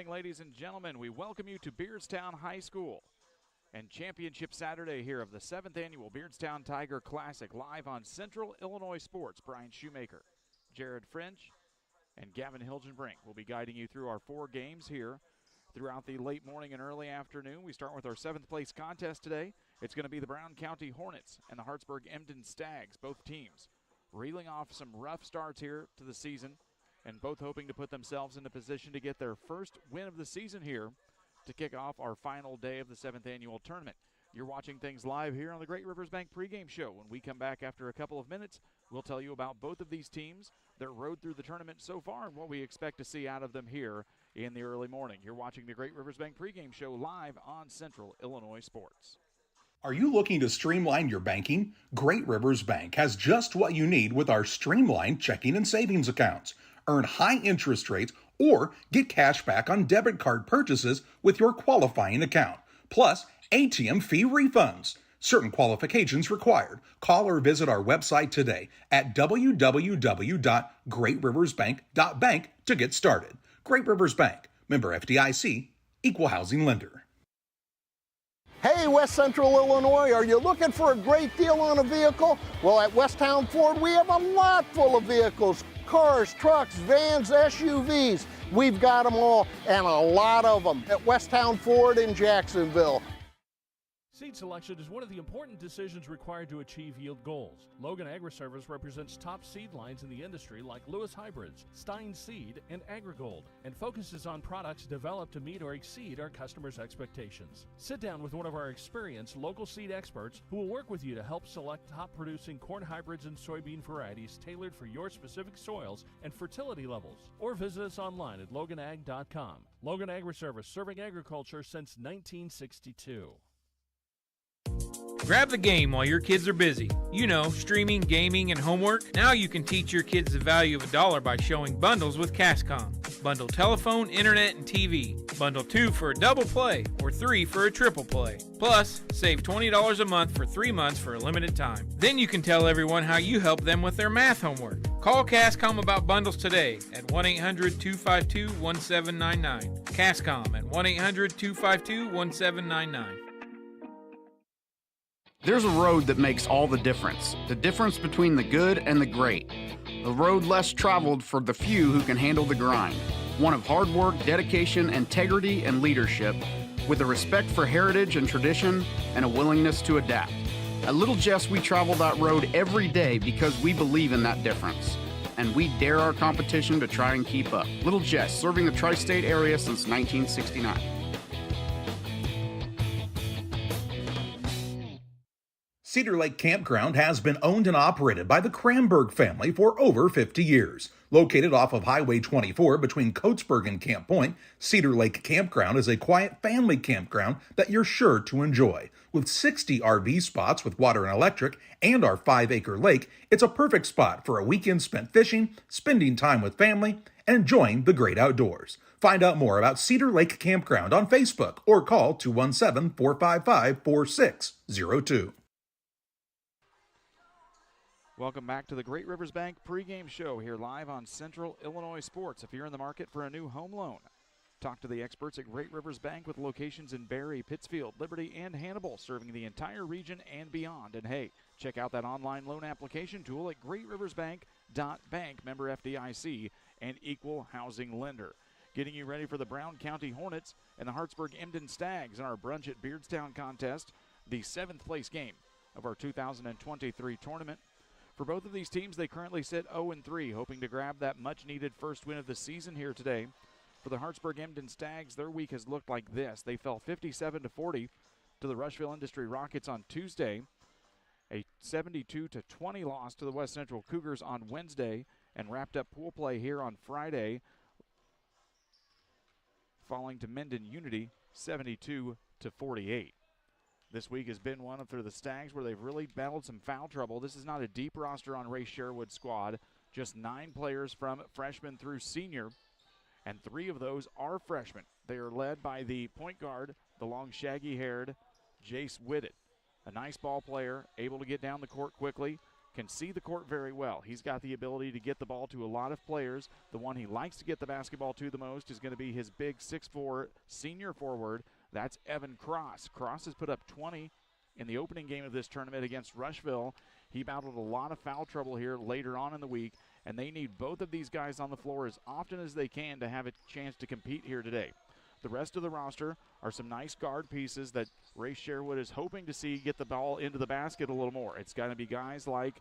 morning, ladies and gentlemen. We welcome you to Beardstown High School and Championship Saturday here of the 7th Annual Beardstown Tiger Classic, live on Central Illinois Sports. Brian Shoemaker, Jared French, and Gavin Hilgenbrink will be guiding you through our 4 games here throughout the late morning and early afternoon. We start with our 7th place contest today. It's going to be the Brown County Hornets and the Hartsburg Emden Stags, both teams reeling off some rough starts here to the season, and both hoping to put themselves in a position to get their first win of the season here to kick off our final day of the 7th annual tournament. You're watching things live here on the Great Rivers Bank pregame show. When we come back after a couple of minutes, we'll tell you about both of these teams, their road through the tournament so far, and what we expect to see out of them here in the early morning. You're watching the Great Rivers Bank pregame show live on Central Illinois Sports. Are you looking to streamline your banking? Great Rivers Bank has just what you need with our streamlined checking and savings accounts. Earn high interest rates or get cash back on debit card purchases with your qualifying account. Plus, ATM fee refunds. Certain qualifications required. Call or visit our website today at www.greatriversbank.bank to get started. Great Rivers Bank, member FDIC, equal housing lender. Hey, West Central Illinois, are you looking for a great deal on a vehicle? Well, at Westtown Ford, we have a lot full of vehicles. Cars, trucks, vans, SUVs. We've got them all, and a lot of them at Westtown Ford in Jacksonville. Seed selection is one of the important decisions required to achieve yield goals. Logan Agri-Service represents top seed lines in the industry like Lewis Hybrids, Stein Seed, and AgriGold, and focuses on products developed to meet or exceed our customers' expectations. Sit down with one of our experienced local seed experts who will work with you to help select top-producing corn hybrids and soybean varieties tailored for your specific soils and fertility levels. Or visit us online at loganag.com. Logan Agri-Service, serving agriculture since 1962. Grab the game while your kids are busy. You know, streaming, gaming, and homework. Now you can teach your kids the value of $1 by showing bundles with Cascom. Bundle telephone, internet, and TV. Bundle 2 for a double play or 3 for a triple play. Plus, save $20 a month for 3 months for a limited time. Then you can tell everyone how you help them with their math homework. Call Cascom about bundles today at 1-800-252-1799. Cascom at 1-800-252-1799. There's a road that makes all the difference between the good and the great. A road less traveled for the few who can handle the grind. One of hard work, dedication, integrity, and leadership, with a respect for heritage and tradition and a willingness to adapt. At Little Jess, we travel that road every day because we believe in that difference. And we dare our competition to try and keep up. Little Jess, serving the tri-state area since 1969. Cedar Lake Campground has been owned and operated by the Cranberg family for over 50 years. Located off of Highway 24 between Coatesburg and Camp Point, Cedar Lake Campground is a quiet family campground that you're sure to enjoy. With 60 RV spots with water and electric and our 5-acre lake, it's a perfect spot for a weekend spent fishing, spending time with family, and enjoying the great outdoors. Find out more about Cedar Lake Campground on Facebook or call 217-455-4602. Welcome back to the Great Rivers Bank pregame show here live on Central Illinois Sports. If you're in the market for a new home loan, talk to the experts at Great Rivers Bank with locations in Barry, Pittsfield, Liberty, and Hannibal, serving the entire region and beyond. And hey, check out that online loan application tool at greatriversbank.bank, member FDIC, and equal housing lender. Getting you ready for the Brown County Hornets and the Hartsburg Emden Stags in our Brunch at Beardstown contest, the 7th place game of our 2023 tournament. For both of these teams, they currently sit 0-3, hoping to grab that much-needed first win of the season here today. For the Hartsburg Emden Stags, their week has looked like this. They fell 57-40 to the Rushville Industry Rockets on Tuesday, a 72-20 loss to the West Central Cougars on Wednesday, and wrapped up pool play here on Friday, falling to Menden Unity 72-48. This week has been one for the Stags where they've really battled some foul trouble. This is not a deep roster on Ray Sherwood's squad. Just 9 players from freshman through senior, and 3 of those are freshmen. They are led by the point guard, the long shaggy-haired Jace Whitted. A nice ball player, able to get down the court quickly, can see the court very well. He's got the ability to get the ball to a lot of players. The one he likes to get the basketball to the most is going to be his big 6'4" senior forward. That's Evan Cross. Cross has put up 20 in the opening game of this tournament against Rushville. He battled a lot of foul trouble here later on in the week, and they need both of these guys on the floor as often as they can to have a chance to compete here today. The rest of the roster are some nice guard pieces that Ray Sherwood is hoping to see get the ball into the basket a little more. It's going to be guys like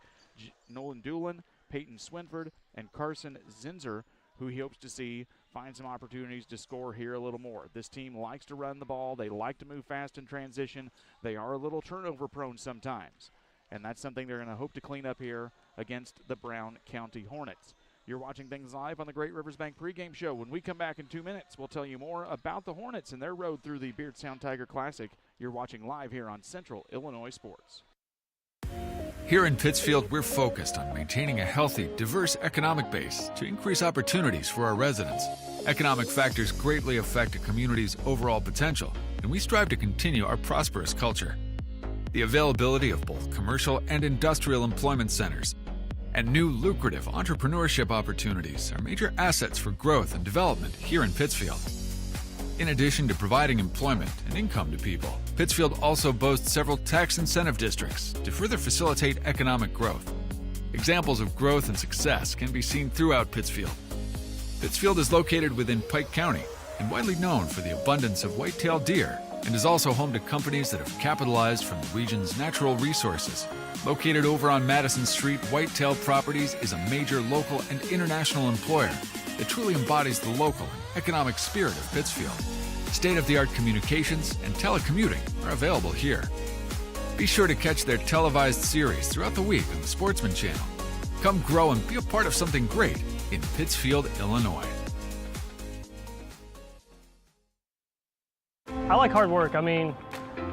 Nolan Doolin, Peyton Swinford, and Carson Zinzer, who he hopes to see find some opportunities to score here a little more. This team likes to run the ball. They like to move fast in transition. They are a little turnover prone sometimes, and that's something they're going to hope to clean up here against the Brown County Hornets. You're watching things live on the Great Rivers Bank pregame show. When we come back in 2 minutes, we'll tell you more about the Hornets and their road through the Beardstown Tiger Classic. You're watching live here on Central Illinois Sports. Here in Pittsfield, we're focused on maintaining a healthy, diverse economic base to increase opportunities for our residents. Economic factors greatly affect a community's overall potential, and we strive to continue our prosperous culture. The availability of both commercial and industrial employment centers and new lucrative entrepreneurship opportunities are major assets for growth and development here in Pittsfield. In addition to providing employment and income to people, Pittsfield also boasts several tax incentive districts to further facilitate economic growth. Examples of growth and success can be seen throughout Pittsfield. Pittsfield is located within Pike County and widely known for the abundance of white-tailed deer, and is also home to companies that have capitalized from the region's natural resources. Located over on Madison Street, Whitetail Properties is a major local and international employer that truly embodies the local and economic spirit of Pittsfield. State-of-the-art communications and telecommuting are available here. Be sure to catch their televised series throughout the week on the Sportsman Channel. Come grow and be a part of something great in Pittsfield, Illinois. I like hard work. I mean,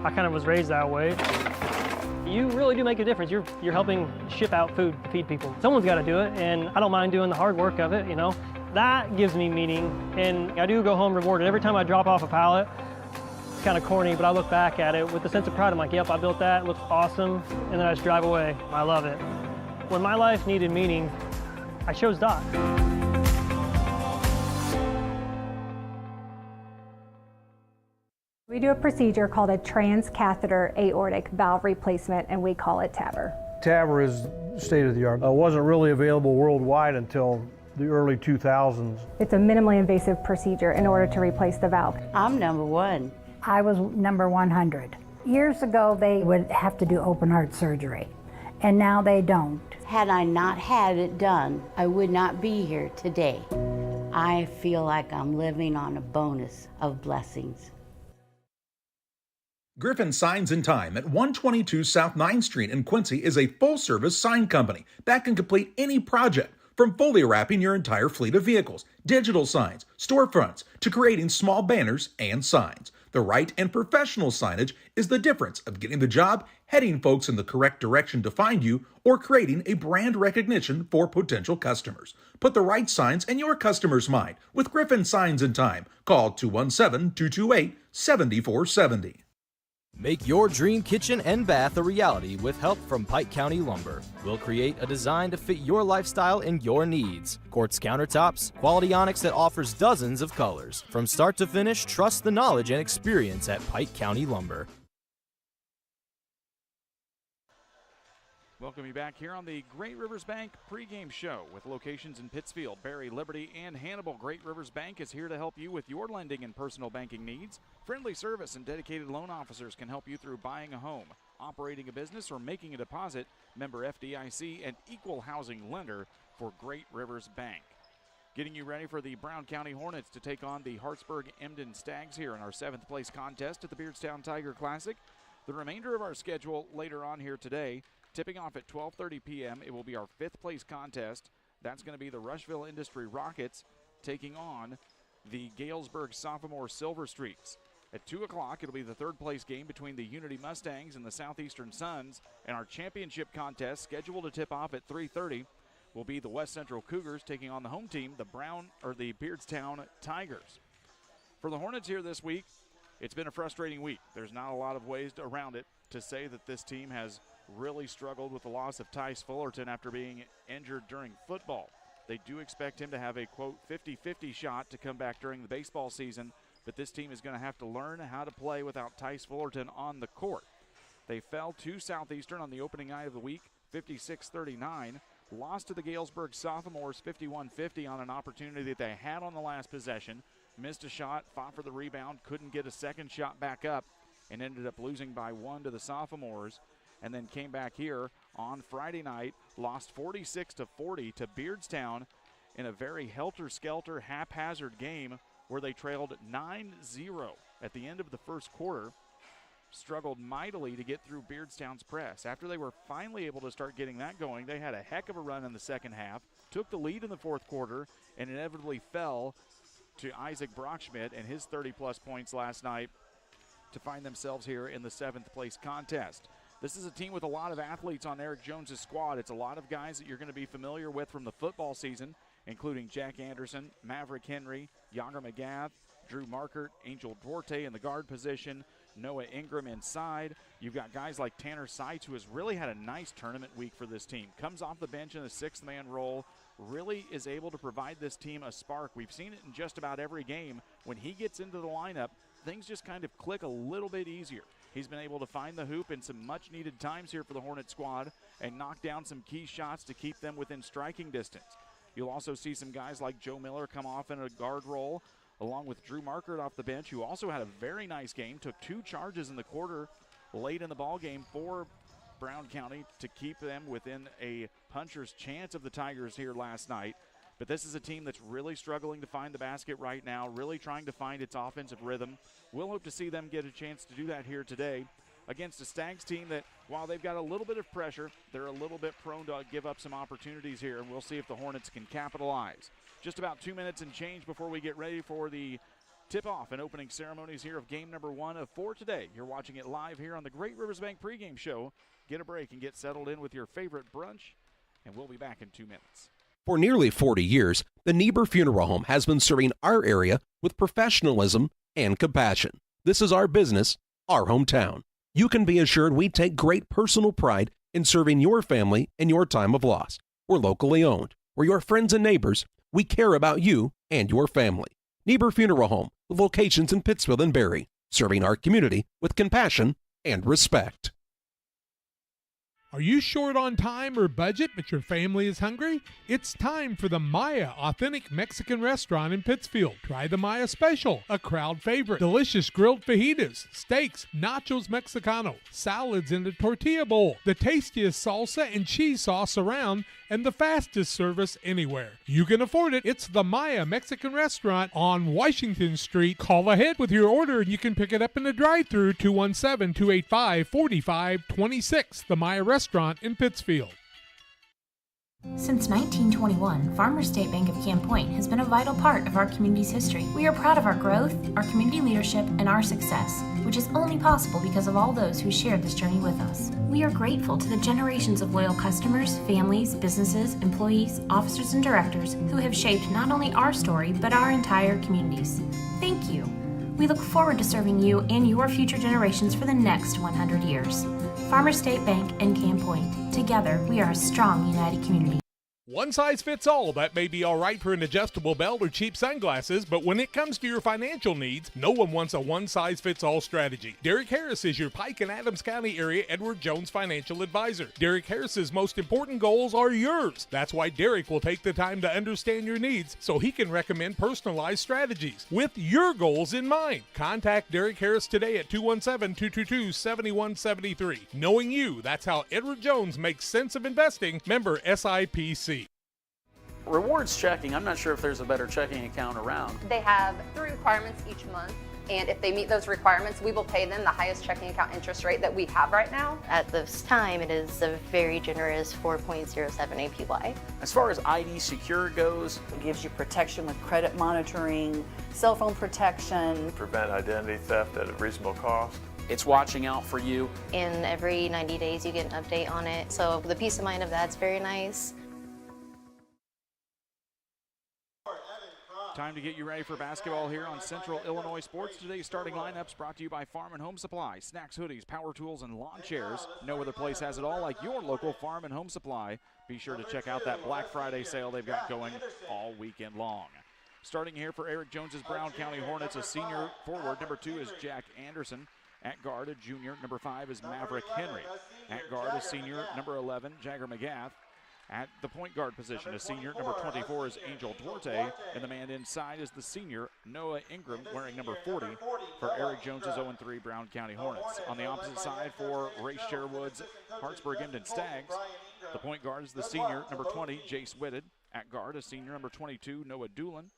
I kind of was raised that way. You really do make a difference. You're helping ship out food to feed people. Someone's got to do it, and I don't mind doing the hard work of it, you know. That gives me meaning, and I do go home rewarded. Every time I drop off a pallet, it's kind of corny, but I look back at it with a sense of pride. I'm like, yep, I built that, it looks awesome, and then I just drive away. I love it. When my life needed meaning, I chose Doc. We do a procedure called a transcatheter aortic valve replacement, and we call it TAVR. TAVR is state-of-the-art. It wasn't really available worldwide until the early 2000s. It's a minimally invasive procedure in order to replace the valve. I'm number 1. I was number 100. Years ago, they would have to do open heart surgery, and now they don't. Had I not had it done, I would not be here today. I feel like I'm living on a bonus of blessings. Griffin Signs and Time at 122 South 9th Street in Quincy is a full-service sign company that can complete any project, from fully wrapping your entire fleet of vehicles, digital signs, storefronts, to creating small banners and signs. The right and professional signage is the difference of getting the job, heading folks in the correct direction to find you, or creating a brand recognition for potential customers. Put the right signs in your customer's mind with Griffin Signs and Time. Call 217-228-7470. Make your dream kitchen and bath a reality with help from Pike County Lumber. We'll create a design to fit your lifestyle and your needs. Quartz countertops, quality onyx that offers dozens of colors. From start to finish, trust the knowledge and experience at Pike County Lumber. Welcome you back here on the Great Rivers Bank pregame show with locations in Pittsfield, Barry, Liberty, and Hannibal. Great Rivers Bank is here to help you with your lending and personal banking needs. Friendly service and dedicated loan officers can help you through buying a home, operating a business, or making a deposit. Member FDIC and equal housing lender for Great Rivers Bank. Getting you ready for the Brown County Hornets to take on the Hartsburg Emden Stags here in our 7th place contest at the Beardstown Tiger Classic. The remainder of our schedule later on here today. Tipping off at 12:30 p.m., it will be our 5th place contest. That's going to be the Rushville Industry Rockets taking on the Galesburg Sophomore Silver Streaks. At 2 o'clock, it'll be the 3rd place game between the Unity Mustangs and the Southeastern Suns. And our championship contest, scheduled to tip off at 3:30, will be the West Central Cougars taking on the home team, the Beardstown Tigers. For the Hornets here this week, it's been a frustrating week. There's not a lot of ways around it to say that this team has really struggled with the loss of Tice Fullerton after being injured during football. They do expect him to have a, quote, 50-50 shot to come back during the baseball season, but this team is going to have to learn how to play without Tice Fullerton on the court. They fell to Southeastern on the opening night of the week, 56-39. Lost to the Galesburg Sophomores 51-50 on an opportunity that they had on the last possession. Missed a shot, fought for the rebound, couldn't get a second shot back up, and ended up losing by 1 to the Sophomores. And then came back here on Friday night, lost 46-40 to Beardstown in a very helter-skelter, haphazard game where they trailed 9-0 at the end of the first quarter. Struggled mightily to get through Beardstown's press. After they were finally able to start getting that going, they had a heck of a run in the second half, took the lead in the fourth quarter, and inevitably fell to Isaac Brockschmidt and his 30-plus points last night to find themselves here in the 7th place contest. This is a team with a lot of athletes on Eric Jones' squad. It's a lot of guys that you're going to be familiar with from the football season, including Jack Anderson, Maverick Henry, Yager McGath, Drew Markert, Angel Duarte in the guard position, Noah Ingram inside. You've got guys like Tanner Seitz, who has really had a nice tournament week for this team. Comes off the bench in a 6th-man role, really is able to provide this team a spark. We've seen it in just about every game. When he gets into the lineup, things just kind of click a little bit easier. He's been able to find the hoop in some much-needed times here for the Hornet squad and knock down some key shots to keep them within striking distance. You'll also see some guys like Joe Miller come off in a guard role, along with Drew Markert off the bench, who also had a very nice game, took 2 charges in the quarter late in the ball game for Brown County to keep them within a puncher's chance of the Tigers here last night. But this is a team that's really struggling to find the basket right now, really trying to find its offensive rhythm. We'll hope to see them get a chance to do that here today against a Stags team that, while they've got a little bit of pressure, they're a little bit prone to give up some opportunities here, and we'll see if the Hornets can capitalize. Just about 2 minutes and change before we get ready for the tip-off and opening ceremonies here of game number 1 of 4 today. You're watching it live here on the Great Rivers Bank pregame show. Get a break and get settled in with your favorite brunch, and we'll be back in 2 minutes. For nearly 40 years, the Niebuhr Funeral Home has been serving our area with professionalism and compassion. This is our business, our hometown. You can be assured we take great personal pride in serving your family in your time of loss. We're locally owned. We're your friends and neighbors. We care about you and your family. Niebuhr Funeral Home, with locations in Pittsfield and Barry, serving our community with compassion and respect. Are you short on time or budget, but your family is hungry? It's time for the Maya Authentic Mexican Restaurant in Pittsfield. Try the Maya Special, a crowd favorite. Delicious grilled fajitas, steaks, nachos Mexicano, salads in a tortilla bowl, the tastiest salsa and cheese sauce around, and the fastest service anywhere. You can afford it. It's the Maya Mexican Restaurant on Washington Street. Call ahead with your order and you can pick it up in the drive-thru, 217-285-4526. The Maya Restaurant in Pittsfield. Since 1921, Farmers State Bank of Camp Point has been a vital part of our community's history. We are proud of our growth, our community leadership, and our success, which is only possible because of all those who shared this journey with us. We are grateful to the generations of loyal customers, families, businesses, employees, officers, and directors who have shaped not only our story, but our entire communities. Thank you. We look forward to serving you and your future generations for the next 100 years. Farmers State Bank and Camp Point. Together, we are a strong, united community. One size fits all. That may be all right for an adjustable belt or cheap sunglasses, but when it comes to your financial needs, no one wants a one-size-fits-all strategy. Derek Harris is your Pike and Adams County area Edward Jones financial advisor. Derek Harris's most important goals are yours. That's why Derek will take the time to understand your needs so he can recommend personalized strategies with your goals in mind. Contact Derek Harris today at 217-222-7173. Knowing you, that's how Edward Jones makes sense of investing. Member SIPC. Rewards checking, I'm not sure if there's a better checking account around. They have 3 requirements each month, and if they meet those requirements, we will pay them the highest checking account interest rate that we have right now. At this time, it is a very generous 4.07 APY. As far as ID Secure goes, it gives you protection with credit monitoring, cell phone protection. Prevent identity theft at a reasonable cost. It's watching out for you. And every 90 days you get an update on it, so the peace of mind of that's very nice. Time to get you ready for basketball here on Central Illinois Sports. Today's starting lineups brought to you by Farm and Home Supply, snacks, hoodies, power tools, and lawn chairs. No other place has it all like your local Farm and Home Supply. Be sure to check out that Black Friday sale they've got going all weekend long. Starting here for Eric Jones's Brown County Hornets, a senior forward. Number 2 is Jack Anderson. At guard, a junior. Number 5 is Maverick Henry. At guard, a senior. Number 11, Jagger McGath. At the point guard position, a senior, number 24 is Angel Duarte, and the man inside is the senior, Noah Ingram, wearing number 40 for Eric Jones's 0-3 Brown County Hornets. On the opposite side for Race Sherwood's Hartsburg Emden Stags, the point guard is the senior, number 20, Jace Whitted. At guard, a senior, number 22, Noah Doolin.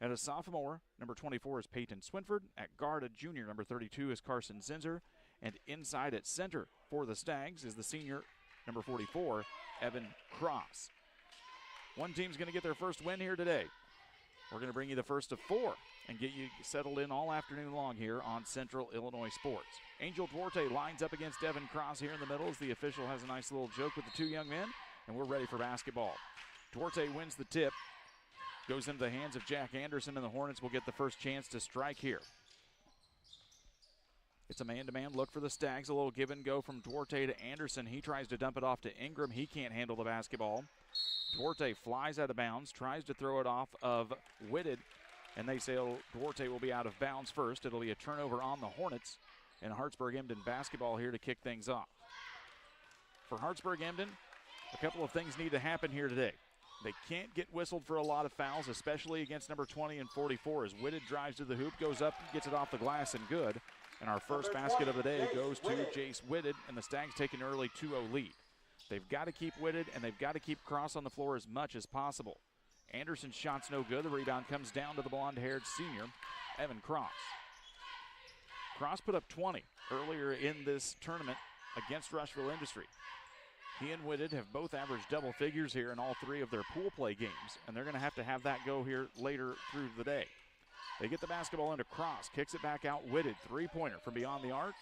And a sophomore, number 24 is Peyton Swinford. At guard, a junior, number 32 is Carson Zinzer. And inside at center for the Stags is the senior, number 44, Evan Cross. One team's going to get their first win here today. We're going to bring you the first of 4 and get you settled in all afternoon long here on Central Illinois Sports. Angel Duarte lines up against Evan Cross here in the middle as the official has a nice little joke with the two young men, and we're ready for basketball. Duarte wins the tip, goes into the hands of Jack Anderson, and the Hornets will get the first chance to strike here. It's a man-to-man look for the Stags. A little give and go from Duarte to Anderson. He tries to dump it off to Ingram. He can't handle the basketball. Duarte flies out of bounds, tries to throw it off of Whitted, and they say Duarte will be out of bounds first. It'll be a turnover on the Hornets, and Hartsburg Emden basketball here to kick things off. For Hartsburg Emden, a couple of things need to happen here today. They can't get whistled for a lot of fouls, especially against number 20 and 44, as Whitted drives to the hoop, goes up, gets it off the glass, and good. And our first basket of the day goes to Jace Whitted, and the Stags take an early 2-0 lead. They've got to keep Whitted, and they've got to keep Cross on the floor as much as possible. Anderson's shot's no good. The rebound comes down to the blonde-haired senior, Evan Cross. Cross put up 20 earlier in this tournament against Rushville Industry. He and Whitted have both averaged double figures here in all 3 of their pool play games, and they're going to have that go here later through the day. They get the basketball into Cross, kicks it back out, Whitted, three-pointer from beyond the arc.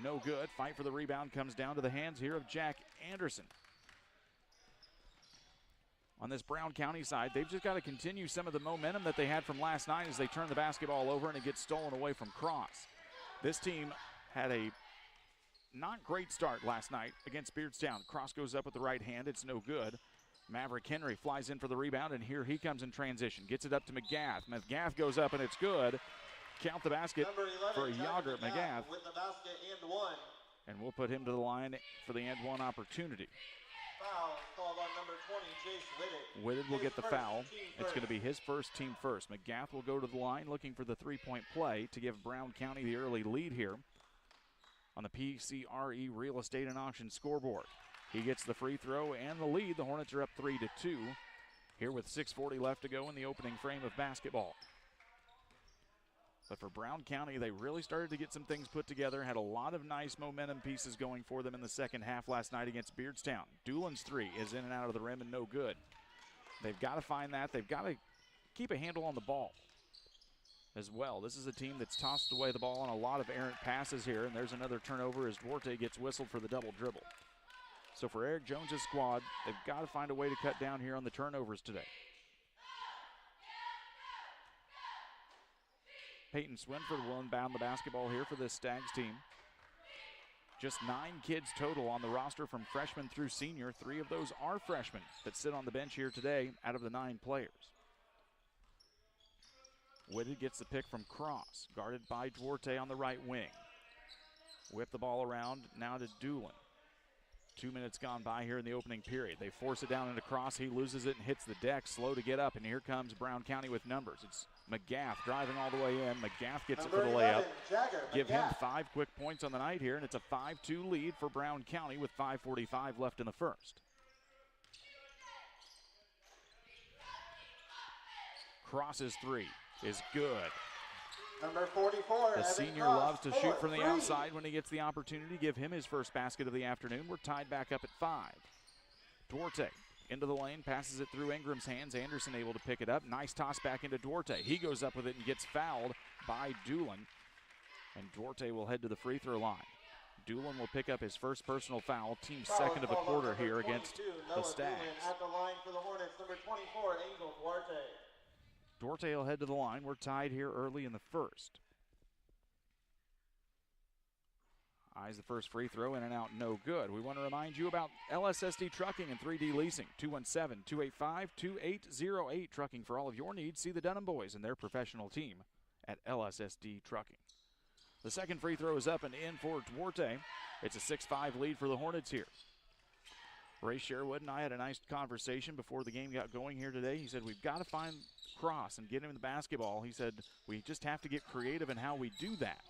No good. Fight for the rebound comes down to the hands here of Jack Anderson. On this Brown County side, they've just got to continue some of the momentum that they had from last night as they turn the basketball over and it gets stolen away from Cross. This team had a not great start last night against Beardstown. Cross goes up with the right hand. It's no good. Maverick Henry flies in for the rebound, and here he comes in transition. Gets it up to McGath. McGath goes up, and it's good. Count the basket for Yager McGath. With the basket and one. And we'll put him to the line for the and one opportunity. Foul called on number 20, Jace Whitted. Whitted will get the foul. It's going to be his first, team first. McGath will go to the line looking for the three-point play to give Brown County the early lead here on the PCRE Real Estate and Auction scoreboard. He gets the free throw and the lead. The Hornets are up 3-2 here with 6:40 left to go in the opening frame of basketball. But for Brown County, they really started to get some things put together, had a lot of nice momentum pieces going for them in the second half last night against Beardstown. Doolin's three is in and out of the rim and no good. They've got to find that. They've got to keep a handle on the ball as well. This is a team that's tossed away the ball on a lot of errant passes here, and there's another turnover as Duarte gets whistled for the double dribble. So for Eric Jones's squad, they've got to find a way to cut down here on the turnovers today. Peyton Swinford will inbound the basketball here for this Stags team. Just 9 kids total on the roster from freshman through senior. 3 of those are freshmen that sit on the bench here today out of the 9 players. Whitted gets the pick from Cross, guarded by Duarte on the right wing. Whip the ball around now to Doolin. 2 minutes gone by here in the opening period. They force it down into Cross. He loses it and hits the deck, slow to get up, and here comes Brown County with numbers. It's McGath driving all the way in. McGath gets it for the layup. Give him 5 quick points on the night here, and it's a 5-2 lead for Brown County with 5:45 left in the first. Cross's three is good. Number 44. The senior loves to shoot from the outside when he gets the opportunity. Give him his first basket of the afternoon. We're tied back up at 5. Duarte into the lane, passes it through Ingram's hands. Anderson able to pick it up. Nice toss back into Duarte. He goes up with it and gets fouled by Doolin. And Duarte will head to the free throw line. Doolin will pick up his first personal foul, team's second of the quarter here against the Stags. At the line for the Hornets, number 24, Angel Duarte. Duarte will head to the line. We're tied here early in the first. Eyes the first free throw, in and out, no good. We want to remind you about LSSD Trucking and 3D Leasing. 217-285-2808. Trucking for all of your needs. See the Dunham boys and their professional team at LSSD Trucking. The second free throw is up and in for Duarte. It's a 6-5 lead for the Hornets here. Ray Sherwood and I had a nice conversation before the game got going here today. He said, we've got to find Cross and get him the basketball. He said, we just have to get creative in how we do that.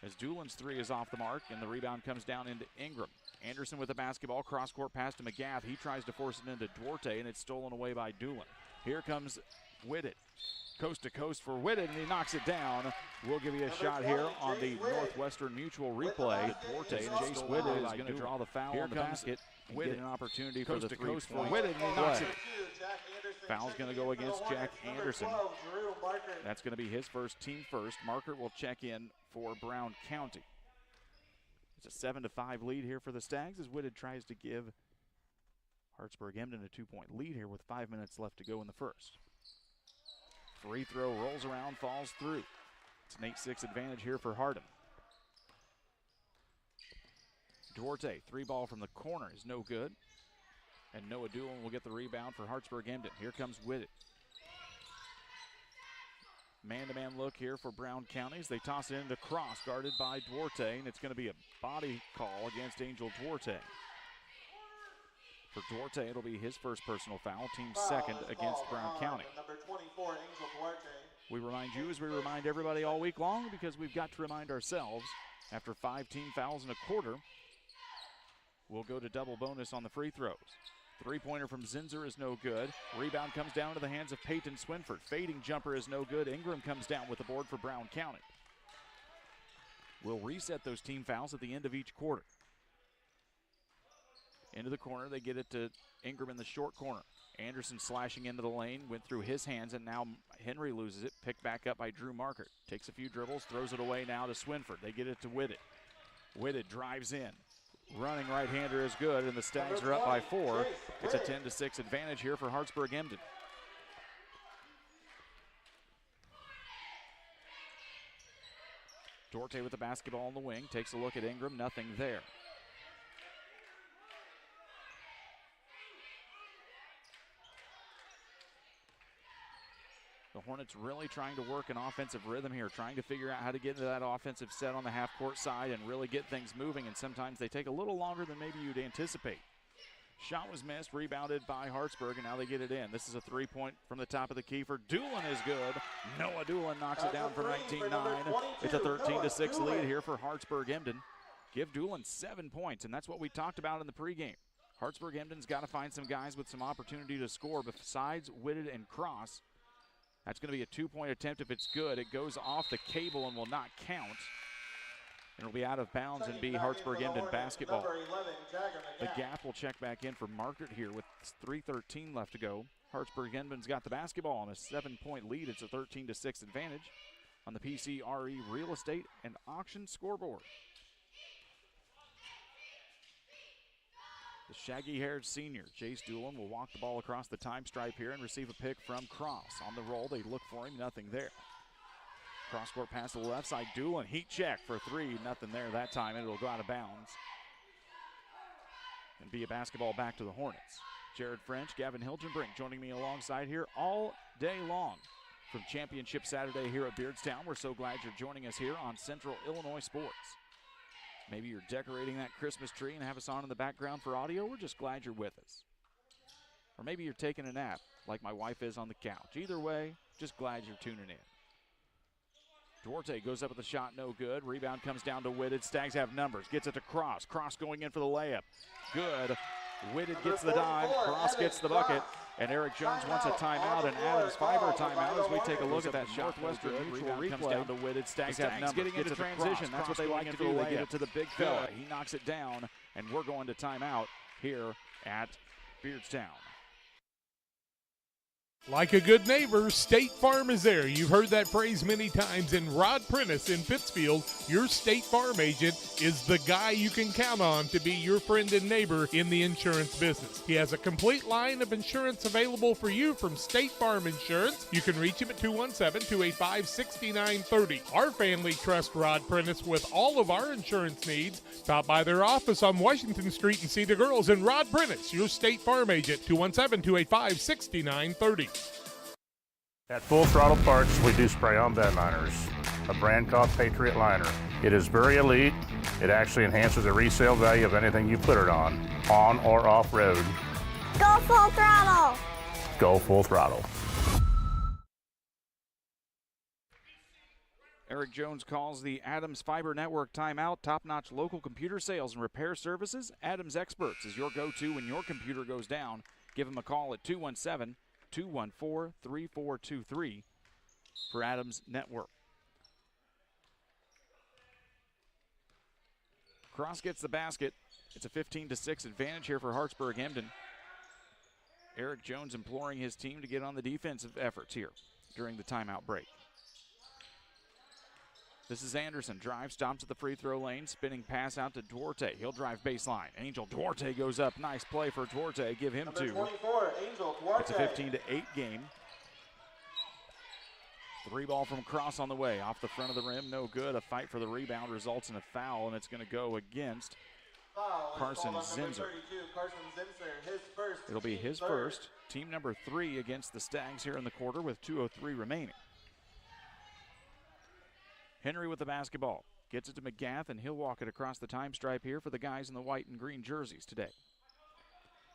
As Doolin's three is off the mark, and the rebound comes down into Ingram. Anderson with the basketball, cross-court pass to McGath. He tries to force it into Duarte, and it's stolen away by Doolin. Here comes Whitted. Coast to coast for Whitted, and he knocks it down. We'll give you a shot here on the Northwestern Mutual replay. Duarte and Jace Whitted is going to draw the foul on the basket. Whitted an opportunity for the coast for Whitted, and he knocks it. Foul's going to go against Jack Anderson. That's going to be his first, team first. Marker will check in for Brown County. It's a 7-5 lead here for the Stags as Whitted tries to give Hartsburg Emden a 2-point lead here with 5 minutes left to go in the first. Free throw rolls around, falls through. It's an 8-6 advantage here for Hardin. Duarte, three ball from the corner is no good. And Noah Doolin will get the rebound for Hartsburg Emden. Here comes Whitted. Man-to-man look here for Brown County as they toss it into Cross, guarded by Duarte, and it's going to be a body call against Angel Duarte. For Duarte, it'll be his first personal foul, team second against Brown County. Number 24, Angel Duarte. We remind you as we remind everybody all week long because we've got to remind ourselves after 5 team fouls in a quarter, we'll go to double bonus on the free throws. Three-pointer from Zinzer is no good. Rebound comes down to the hands of Peyton Swinford. Fading jumper is no good. Ingram comes down with the board for Brown County. We'll reset those team fouls at the end of each quarter. Into the corner, they get it to Ingram in the short corner. Anderson slashing into the lane, went through his hands, and now Henry loses it. Picked back up by Drew Markert. Takes a few dribbles, throws it away now to Swinford. They get it to Whitted. Whitted drives in. Running right-hander is good, and the Stags are up by 4. It's a 10-6 advantage here for Hartsburg Emden. Duarte with the basketball on the wing, takes a look at Ingram, nothing there. The Hornets really trying to work an offensive rhythm here, trying to figure out how to get into that offensive set on the half-court side and really get things moving, and sometimes they take a little longer than maybe you'd anticipate. Shot was missed, rebounded by Hartsburg, and now they get it in. This is a three-point from the top of the key for Doolin is good. Noah Doolin knocks it down for 19-9. It's a 13-6 lead here for Hartsburg Emden. Give Doolin 7 points, and that's what we talked about in the pregame. Hartsburg Emden's got to find some guys with some opportunity to score besides Whitted and Cross. That's going to be a 2-point attempt if it's good. It goes off the cable and will not count. It'll be out of bounds and be Hartsburg Emden basketball. The gap will check back in for Margaret here with 3:13 left to go. Hartsburg Emden's got the basketball on a 7-point lead. It's a 13-6 advantage on the PCRE Real Estate and Auction scoreboard. The shaggy-haired senior, Jace Doolin, will walk the ball across the time stripe here and receive a pick from Cross. On the roll, they look for him, nothing there. Cross-court pass to the left side, Doolin, heat check for 3, nothing there that time, and it'll go out of bounds. And be a basketball back to the Hornets. Jared French, Gavin Hilgenbrink joining me alongside here all day long from Championship Saturday here at Beardstown. We're so glad you're joining us here on Central Illinois Sports. Maybe you're decorating that Christmas tree and have us on in the background for audio. We're just glad you're with us. Or maybe you're taking a nap like my wife is on the couch. Either way, just glad you're tuning in. Duarte goes up with the shot, no good. Rebound comes down to Whitted. Stags have numbers. Gets it to Cross. Cross going in for the layup. Good. Whitted gets the dime. Cross gets the bucket. And Eric Jones wants a timeout, and Adams Fiber timeout as we take a look at that Northwestern Mutual replay. Comes down to Whitted. Stags have numbers. Getting into transition. That's what they like to do. They get it to the big fella. He knocks it down, and we're going to timeout here at Beardstown. Like a good neighbor, State Farm is there. You've heard that phrase many times. And Rod Prentice in Pittsfield, your State Farm agent, is the guy you can count on to be your friend and neighbor in the insurance business. He has a complete line of insurance available for you from State Farm Insurance. You can reach him at 217-285-6930. Our family trusts Rod Prentice with all of our insurance needs. Stop by their office on Washington Street and see the girls. And Rod Prentice, your State Farm agent, 217-285-6930. At Full Throttle Parts, we do spray-on bed liners, a brand called Patriot Liner. It is very elite. It actually enhances the resale value of anything you put it on or off-road. Go Full Throttle! Go Full Throttle. Eric Jones calls the Adams Fiber Network timeout. Top-notch local computer sales and repair services. Adams Experts is your go-to when your computer goes down. Give them a call at 217-214-3423 for Adams Network. Cross gets the basket. It's a 15-6 advantage here for Hartsburg Emden. Eric Jones imploring his team to get on the defensive efforts here during the timeout break. This is Anderson. Drive, stops at the free throw lane. Spinning pass out to Duarte. He'll drive baseline. Angel Duarte goes up. Nice play for Duarte. Give him two. 24, Angel Duarte. It's a 15-8 game. 3 ball from Cross on the way. Off the front of the rim. No good. A fight for the rebound results in a foul, and it's going to go against Carson Zinser. It'll be his first. Team number 3 against the Stags here in the quarter with 2:03 remaining. Henry with the basketball. Gets it to McGath, and he'll walk it across the time stripe here for the guys in the white and green jerseys today.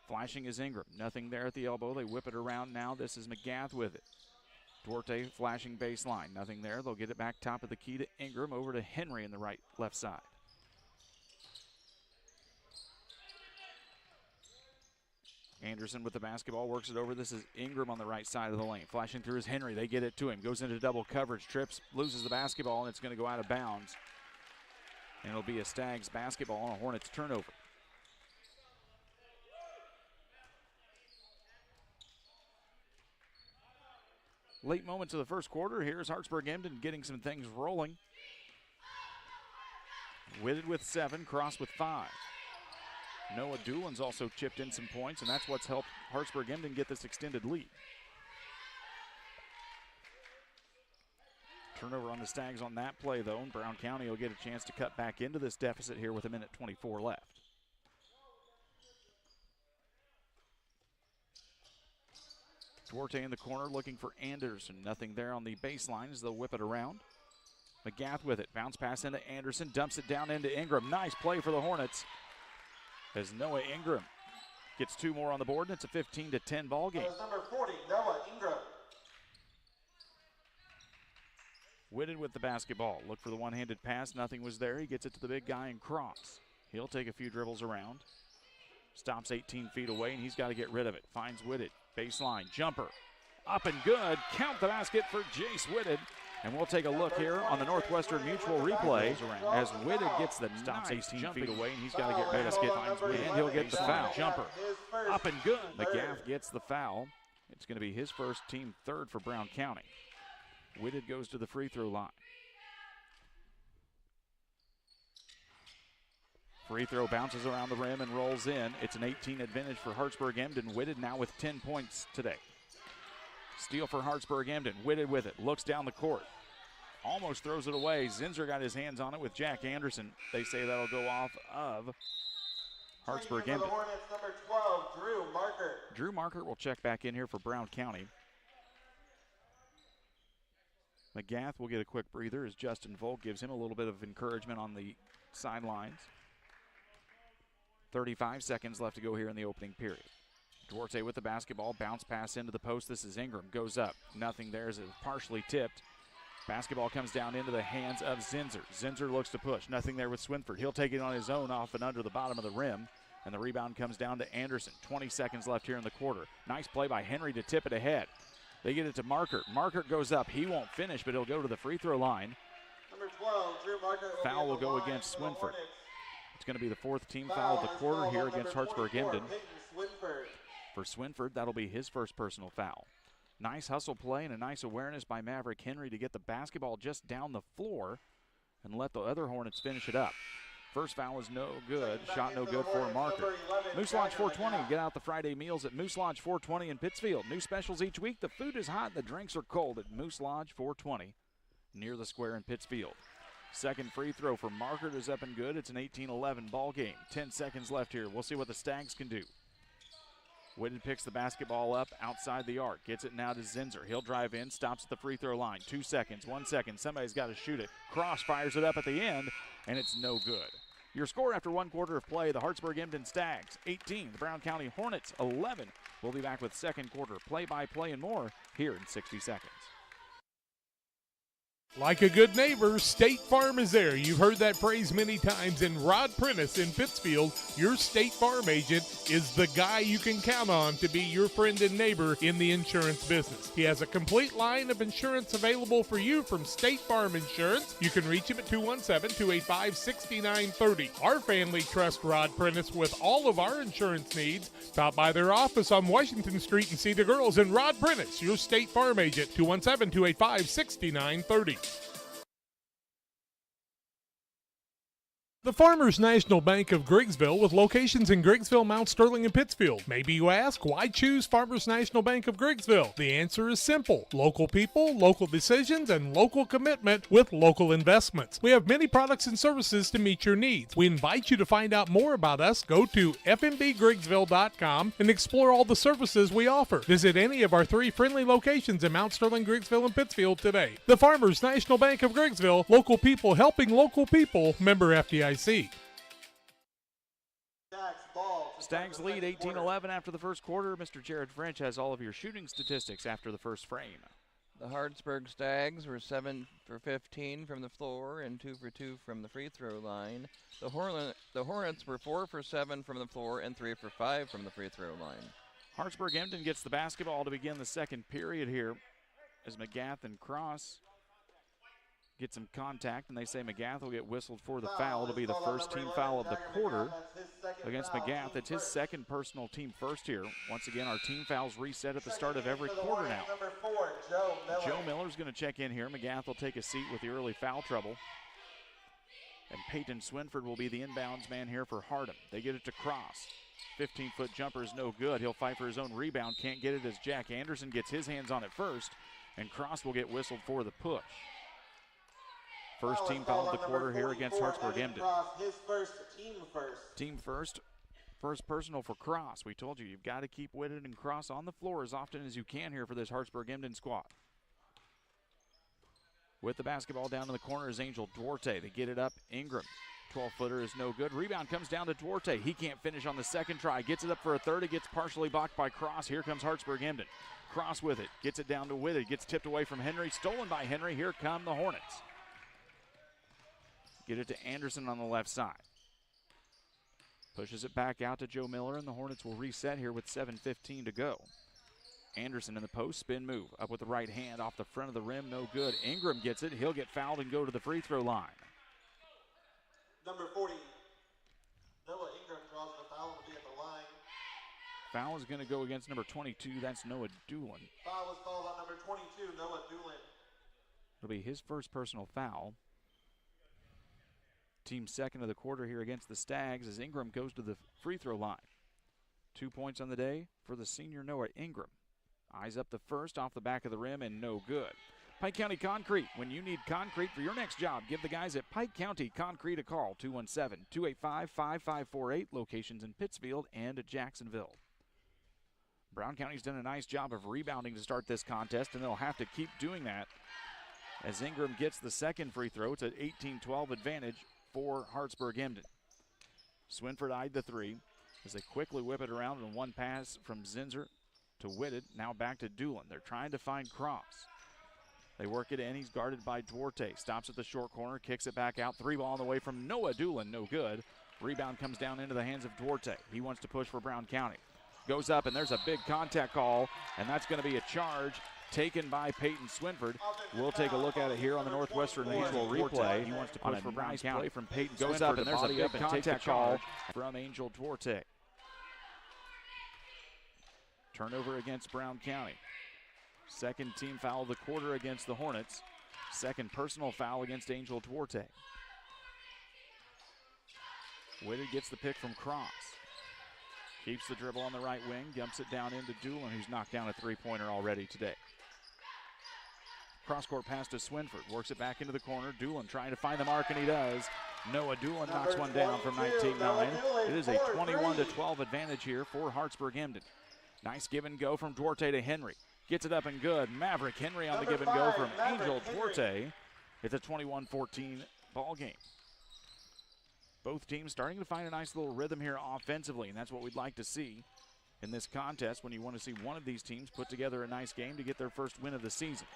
Flashing is Ingram. Nothing there at the elbow. They whip it around now. This is McGath with it. Duarte flashing baseline. Nothing there. They'll get it back top of the key to Ingram. Over to Henry in the left side. Anderson with the basketball, works it over. This is Ingram on the right side of the lane. Flashing through is Henry. They get it to him. Goes into double coverage, trips, loses the basketball, and it's going to go out of bounds. And it'll be a Stags basketball on a Hornets turnover. Late moments of the first quarter. Here's Hartsburg Emden getting some things rolling. Whitted with 7, Cross with 5. Noah Doolin's also chipped in some points, and that's what's helped Hartsburg Emden get this extended lead. Turnover on the Stags on that play, though, and Brown County will get a chance to cut back into this deficit here with 1:24 left. Duarte in the corner looking for Anderson. Nothing there on the baseline as they'll whip it around. McGath with it. Bounce pass into Anderson. Dumps it down into Ingram. Nice play for the Hornets as Noah Ingram gets 2 more on the board, and it's a 15-10 ball game. Number 40, Noah Ingram. Whitted with the basketball. Look for the one-handed pass. Nothing was there. He gets it to the big guy in Cross. He'll take a few dribbles around. Stops 18 feet away, and he's got to get rid of it. Finds Whitted. Baseline. Jumper. Up and good. Count the basket for Jace Whitted. And we'll take a look here on the Northwestern Mutual replay as Whitted gets the stops 18 feet away, and he's got to get rid of it. And he'll get the foul. Jumper. Up and good. McGath gets the foul. It's going to be his first, team 3rd for Brown County. Whitted goes to the free throw line. Free throw bounces around the rim and rolls in. It's an 18 advantage for Hartsburg Emden. Whitted now with 10 points today. Steal for Hartsburg Emden. Whitted with it. Looks down the court. Almost throws it away. Zinser got his hands on it with Jack Anderson. They say that'll go off of Hartsburg Emden. Hornets, number 12, Drew Marker. Drew Marker will check back in here for Brown County. McGath will get a quick breather as Justin Volk gives him a little bit of encouragement on the sidelines. 35 seconds left to go here in the opening period. Duarte with the basketball, bounce pass into the post. This is Ingram, goes up. Nothing there as it's partially tipped. Basketball comes down into the hands of Zinser. Zinser looks to push. Nothing there with Swinford. He'll take it on his own off and under the bottom of the rim. And the rebound comes down to Anderson. 20 seconds left here in the quarter. Nice play by Henry to tip it ahead. They get it to Markert. Markert goes up. He won't finish, but he'll go to the free throw line. Number 12, Drew Markert. Foul will go against Swinford. It's going to be the 4th team foul of the quarter here against Hartsburg Emden. For Swinford, that'll be his first personal foul. Nice hustle play and a nice awareness by Maverick Henry to get the basketball just down the floor and let the other Hornets finish it up. First foul is no good. Shot no good for Marker. Moose Lodge 420. Get out the Friday meals at Moose Lodge 420 in Pittsfield. New specials each week. The food is hot and the drinks are cold at Moose Lodge 420 near the square in Pittsfield. Second free throw for Marker is up and good. It's an 18-11 ball game. 10 seconds left here. We'll see what the Stags can do. Whitted picks the basketball up outside the arc. Gets it now to Zinser. He'll drive in, stops at the free throw line. 2 seconds, 1 second. Somebody's got to shoot it. Cross fires it up at the end, and it's no good. Your score after 1 quarter of play, the Hartsburg Emden Stags 18, the Brown County Hornets 11. We'll be back with second quarter play-by-play and more here in 60 seconds. Like a good neighbor, State Farm is there. You've heard that phrase many times. And Rod Prentice in Pittsfield, your State Farm agent, is the guy you can count on to be your friend and neighbor in the insurance business. He has a complete line of insurance available for you from State Farm Insurance. You can reach him at 217-285-6930. Our family trusts Rod Prentice with all of our insurance needs. Stop by their office on Washington Street and see the girls. And Rod Prentice, your State Farm agent, 217-285-6930. The Farmers National Bank of Griggsville with locations in Griggsville, Mount Sterling, and Pittsfield. Maybe you ask, why choose Farmers National Bank of Griggsville? The answer is simple. Local people, local decisions, and local commitment with local investments. We have many products and services to meet your needs. We invite you to find out more about us. Go to fmbgriggsville.com and explore all the services we offer. Visit any of our 3 friendly locations in Mount Sterling, Griggsville, and Pittsfield today. The Farmers National Bank of Griggsville, local people helping local people, member FDIC. Stags lead 18-11 after the first quarter. Mr. Jared French has all of your shooting statistics after the first frame. The Hartsburg Stags were 7 for 15 from the floor and 2 for 2 from the free throw line. The Hornets were 4 for 7 from the floor and 3 for 5 from the free throw line. Hartsburg Emden gets the basketball to begin the second period here as McGath and Cross get some contact, and they say McGath will get whistled for the foul. It'll be the first team foul of the quarter against McGath. It's his second personal team first here. Once again, our team fouls reset at the start of every quarter now. Joe Miller's going to check in here. McGath will take a seat with the early foul trouble. And Peyton Swinford will be the inbounds man here for Hardham. They get it to Cross. 15-foot jumper is no good. He'll fight for his own rebound. Can't get it as Jack Anderson gets his hands on it first. And Cross will get whistled for the push. First team foul of the quarter here against Hartsburg Emden. Team first. First personal for Cross. We told you, you've got to keep Whitted and Cross on the floor as often as you can here for this Hartsburg Emden squad. With the basketball down in the corner is Angel Duarte. They get it up. Ingram. 12-footer is no good. Rebound comes down to Duarte. He can't finish on the second try. Gets it up for a third. It gets partially blocked by Cross. Here comes Hartsburg Emden. Cross with it. Gets it down to Whitted. Gets tipped away from Henry. Stolen by Henry. Here come the Hornets. Get it to Anderson on the left side. Pushes it back out to Joe Miller, and the Hornets will reset here with 7:15 to go. Anderson in the post, spin move. Up with the right hand, off the front of the rim, no good. Ingram gets it. He'll get fouled and go to the free throw line. Number 40, Noah Ingram draws the foul and will be at the line. Foul is going to go against number 22. That's Noah Doolin. Foul was called on number 22, Noah Doolin. It'll be his first personal foul. Team second of the quarter here against the Stags as Ingram goes to the free throw line. 2 points on the day for the senior Noah Ingram. Eyes up the first off the back of the rim and no good. Pike County Concrete. When you need concrete for your next job, give the guys at Pike County Concrete a call. 217-285-5548. Locations in Pittsfield and Jacksonville. Brown County's done a nice job of rebounding to start this contest, and they'll have to keep doing that as Ingram gets the second free throw. It's an 18-12 advantage for Hartsburg Emden. Swinford eyed the three as they quickly whip it around in one pass from Zinser to Whitted. Now back to Doolin. They're trying to find Cross. They work it in. He's guarded by Duarte. Stops at the short corner, kicks it back out. 3 ball on the way from Noah Doolin. No good. Rebound comes down into the hands of Duarte. He wants to push for Brown County. Goes up, and there's a big contact call, and that's going to be a charge taken by Peyton Swinford. We'll take a look at it here on the Northwestern Visual Replay. He wants to push for Brown County from Peyton. Goes up, and there's a big contact call from Angel Duarte. Turnover against Brown County. Second team foul of the quarter against the Hornets. Second personal foul against Angel Duarte. Whitted gets the pick from Cross. Keeps the dribble on the right wing, dumps it down into Doolin, who's knocked down a three-pointer already today. Cross-court pass to Swinford, works it back into the corner. Doolin trying to find the mark, and he does. Noah Doolin knocks one down from 19-9. It is a 21-12 advantage here for Hartsburg Emden. Nice give and go from Duarte to Henry. Gets it up and good. Maverick Henry on the give and go from Angel Duarte. It's a 21-14 ball game. Both teams starting to find a nice little rhythm here offensively, and that's what we'd like to see in this contest when you want to see one of these teams put together a nice game to get their first win of the season.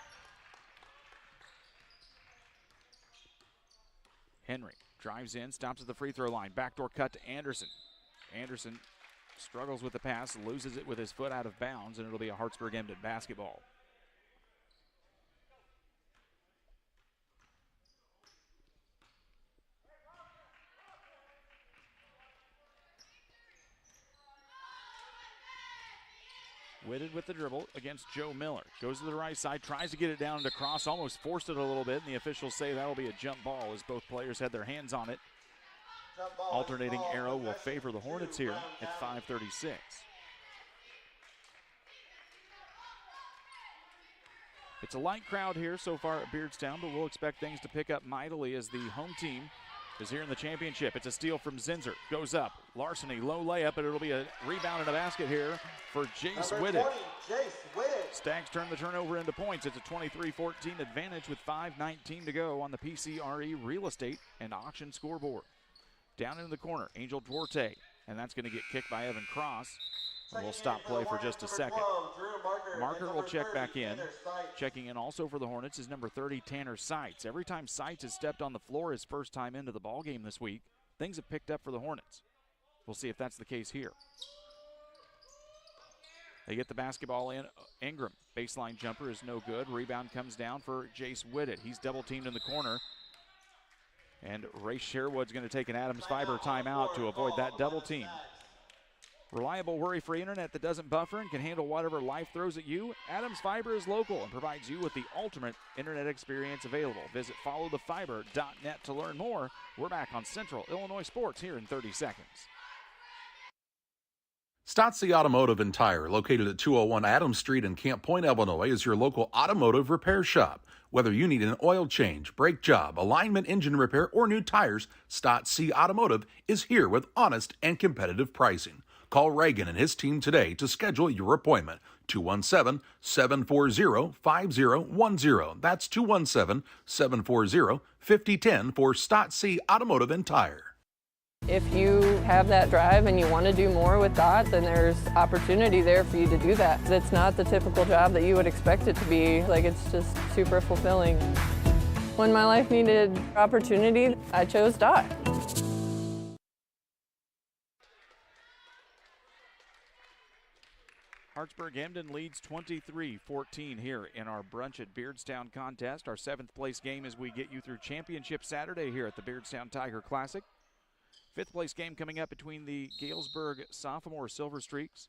Henry drives in, stops at the free throw line. Backdoor cut to Anderson. Anderson struggles with the pass, loses it with his foot out of bounds, and it'll be a Hartsburg Emden basketball. Whitted with the dribble against Joe Miller. Goes to the right side, tries to get it down to Cross, almost forced it a little bit, and the officials say that'll be a jump ball as both players had their hands on it. Alternating arrow will favor the Hornets here at 5:36. It's a light crowd here so far at Beardstown, but we'll expect things to pick up mightily as the home team is here in the championship. It's a steal from Zinser. Goes up. Larceny, low layup, but it'll be a rebound and a basket here for Jace Whitted. Stags turn the turnover into points. It's a 23-14 advantage with 5:19 to go on the PCRE Real Estate and Auction scoreboard. Down into the corner, Angel Duarte, and that's going to get kicked by Evan Cross. And we'll stop play for just a second. Marker will check back in. Checking in also for the Hornets is number 30, Tanner Seitz. Every time Seitz has stepped on the floor his first time into the ball game this week, things have picked up for the Hornets. We'll see if that's the case here. They get the basketball in. Ingram, baseline jumper is no good. Rebound comes down for Jace Whitted. He's double teamed in the corner. And Ray Sherwood's going to take an Adams Fiber timeout to avoid that double team. Reliable, worry-free internet that doesn't buffer and can handle whatever life throws at you. Adams Fiber is local and provides you with the ultimate internet experience available. Visit followthefiber.net to learn more. We're back on Central Illinois Sports here in 30 seconds. Stotzi Automotive and Tire, located at 201 Adams Street in Camp Point, Illinois, is your local automotive repair shop. Whether you need an oil change, brake job, alignment, engine repair, or new tires, Stotzi Automotive is here with honest and competitive pricing. Call Reagan and his team today to schedule your appointment. 217-740-5010. That's 217-740-5010 for Stotzi Automotive and Tire. If you have that drive and you want to do more with DOT, then there's opportunity there for you to do that. It's not the typical job that you would expect it to be. Like, it's just super fulfilling. When my life needed opportunity, I chose DOT. Hartsburg Emden leads 23-14 here in our Brunch at Beardstown contest. Our 7th place game as we get you through Championship Saturday here at the Beardstown Tiger Classic. 5th place game coming up between the Galesburg Sophomore Silver Streaks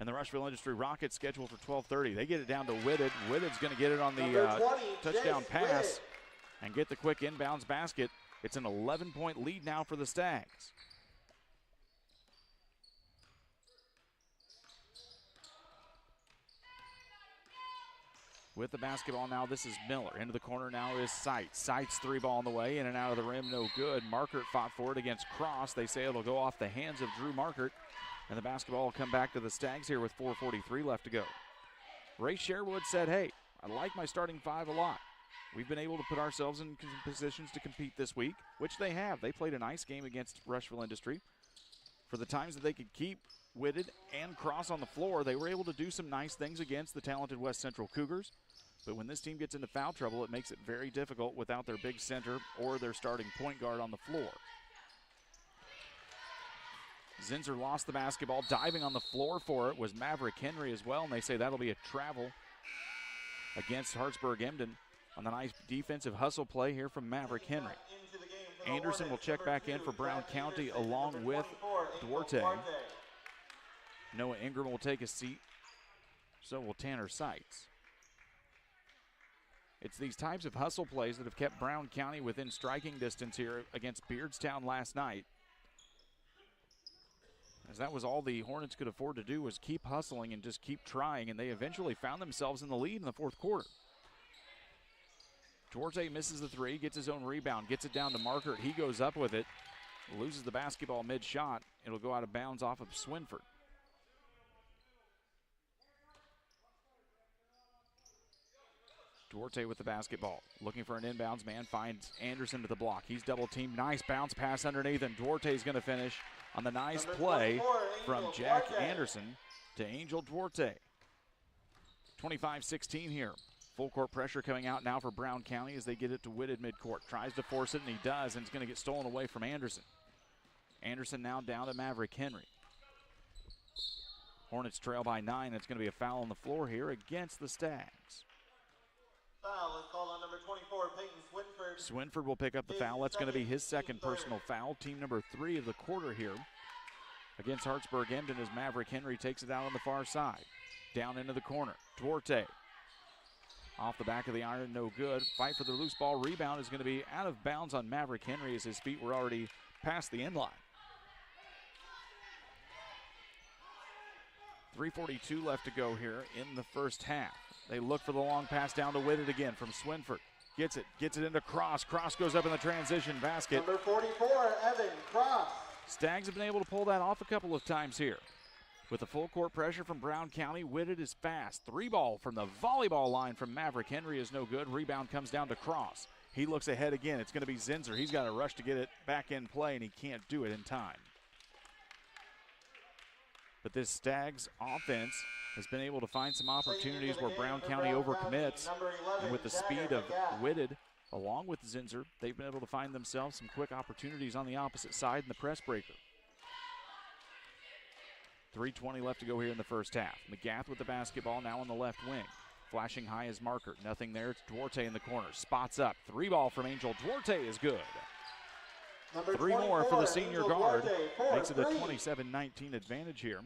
and the Rushville Industry Rockets, scheduled for 12:30. They get it down to Whitted. Whitted's going to get it on the touchdown pass and get the quick inbounds basket. It's an 11-point lead now for the Stags. With the basketball now, this is Miller. Into the corner now is Seitz. Seitz three ball on the way, in and out of the rim, no good. Markert fought for it against Cross. They say it'll go off the hands of Drew Markert, and the basketball will come back to the Stags here with 4:43 left to go. Ray Sherwood said, hey, I like my starting five a lot. We've been able to put ourselves in positions to compete this week, which they have. They played a nice game against Rushville Industry. For the times that they could keep Whitted and Cross on the floor, they were able to do some nice things against the talented West Central Cougars. But when this team gets into foul trouble, it makes it very difficult without their big center or their starting point guard on the floor. Zinser lost the basketball. Diving on the floor for it was Maverick Henry as well, and they say that'll be a travel against Hartsburg Emden on the nice defensive hustle play here from Maverick Henry. Anderson will check back in for Brown County along with Duarte. Noah Ingram will take a seat. So will Tanner Seitz. It's these types of hustle plays that have kept Brown County within striking distance here against Beardstown last night. As that was all the Hornets could afford to do, was keep hustling and just keep trying, and they eventually found themselves in the lead in the fourth quarter. Duarte misses the three, gets his own rebound, gets it down to Markert. He goes up with it, loses the basketball mid-shot. It'll go out of bounds off of Swinford. Duarte with the basketball, looking for an inbounds man, finds Anderson to the block. He's double-teamed. Nice bounce pass underneath, and Duarte's going to finish on the nice play from Jack Anderson to Angel Duarte. 25-16 here. Full court pressure coming out now for Brown County as they get it to Whitted midcourt. Tries to force it, and he does, and it's going to get stolen away from Anderson. Anderson now down to Maverick Henry. Hornets trail by 9. It's going to be a foul on the floor here against the Stags. Foul is called on number 24, Peyton Swinford. Swinford will pick up the foul. That's going to be his second personal foul. Team number 3 of the quarter here against Hartsburg Emden as Maverick Henry takes it out on the far side. Down into the corner. Duarte off the back of the iron, no good. Fight for the loose ball. Rebound is going to be out of bounds on Maverick Henry as his feet were already past the end line. 3:42 left to go here in the first half. They look for the long pass down to Whitted again from Swinford. Gets it into Cross. Cross goes up in the transition basket. Number 44, Evan Cross. Stags have been able to pull that off a couple of times here. With the full court pressure from Brown County, Whitted is fast. 3-ball from the volleyball line from Maverick Henry is no good. Rebound comes down to Cross. He looks ahead again. It's going to be Zinser. He's got to rush to get it back in play, and he can't do it in time. But this Stags offense has been able to find some opportunities where Brown County overcommits. And with the speed of Whitted, along with Zinser, they've been able to find themselves some quick opportunities on the opposite side in the press breaker. 3:20 left to go here in the first half. McGath with the basketball now on the left wing. Flashing high is Markert. Nothing there. It's Duarte in the corner. Spots up. 3-ball from Angel Duarte is good. 3 more for the senior guard. Makes it a 27-19 advantage here.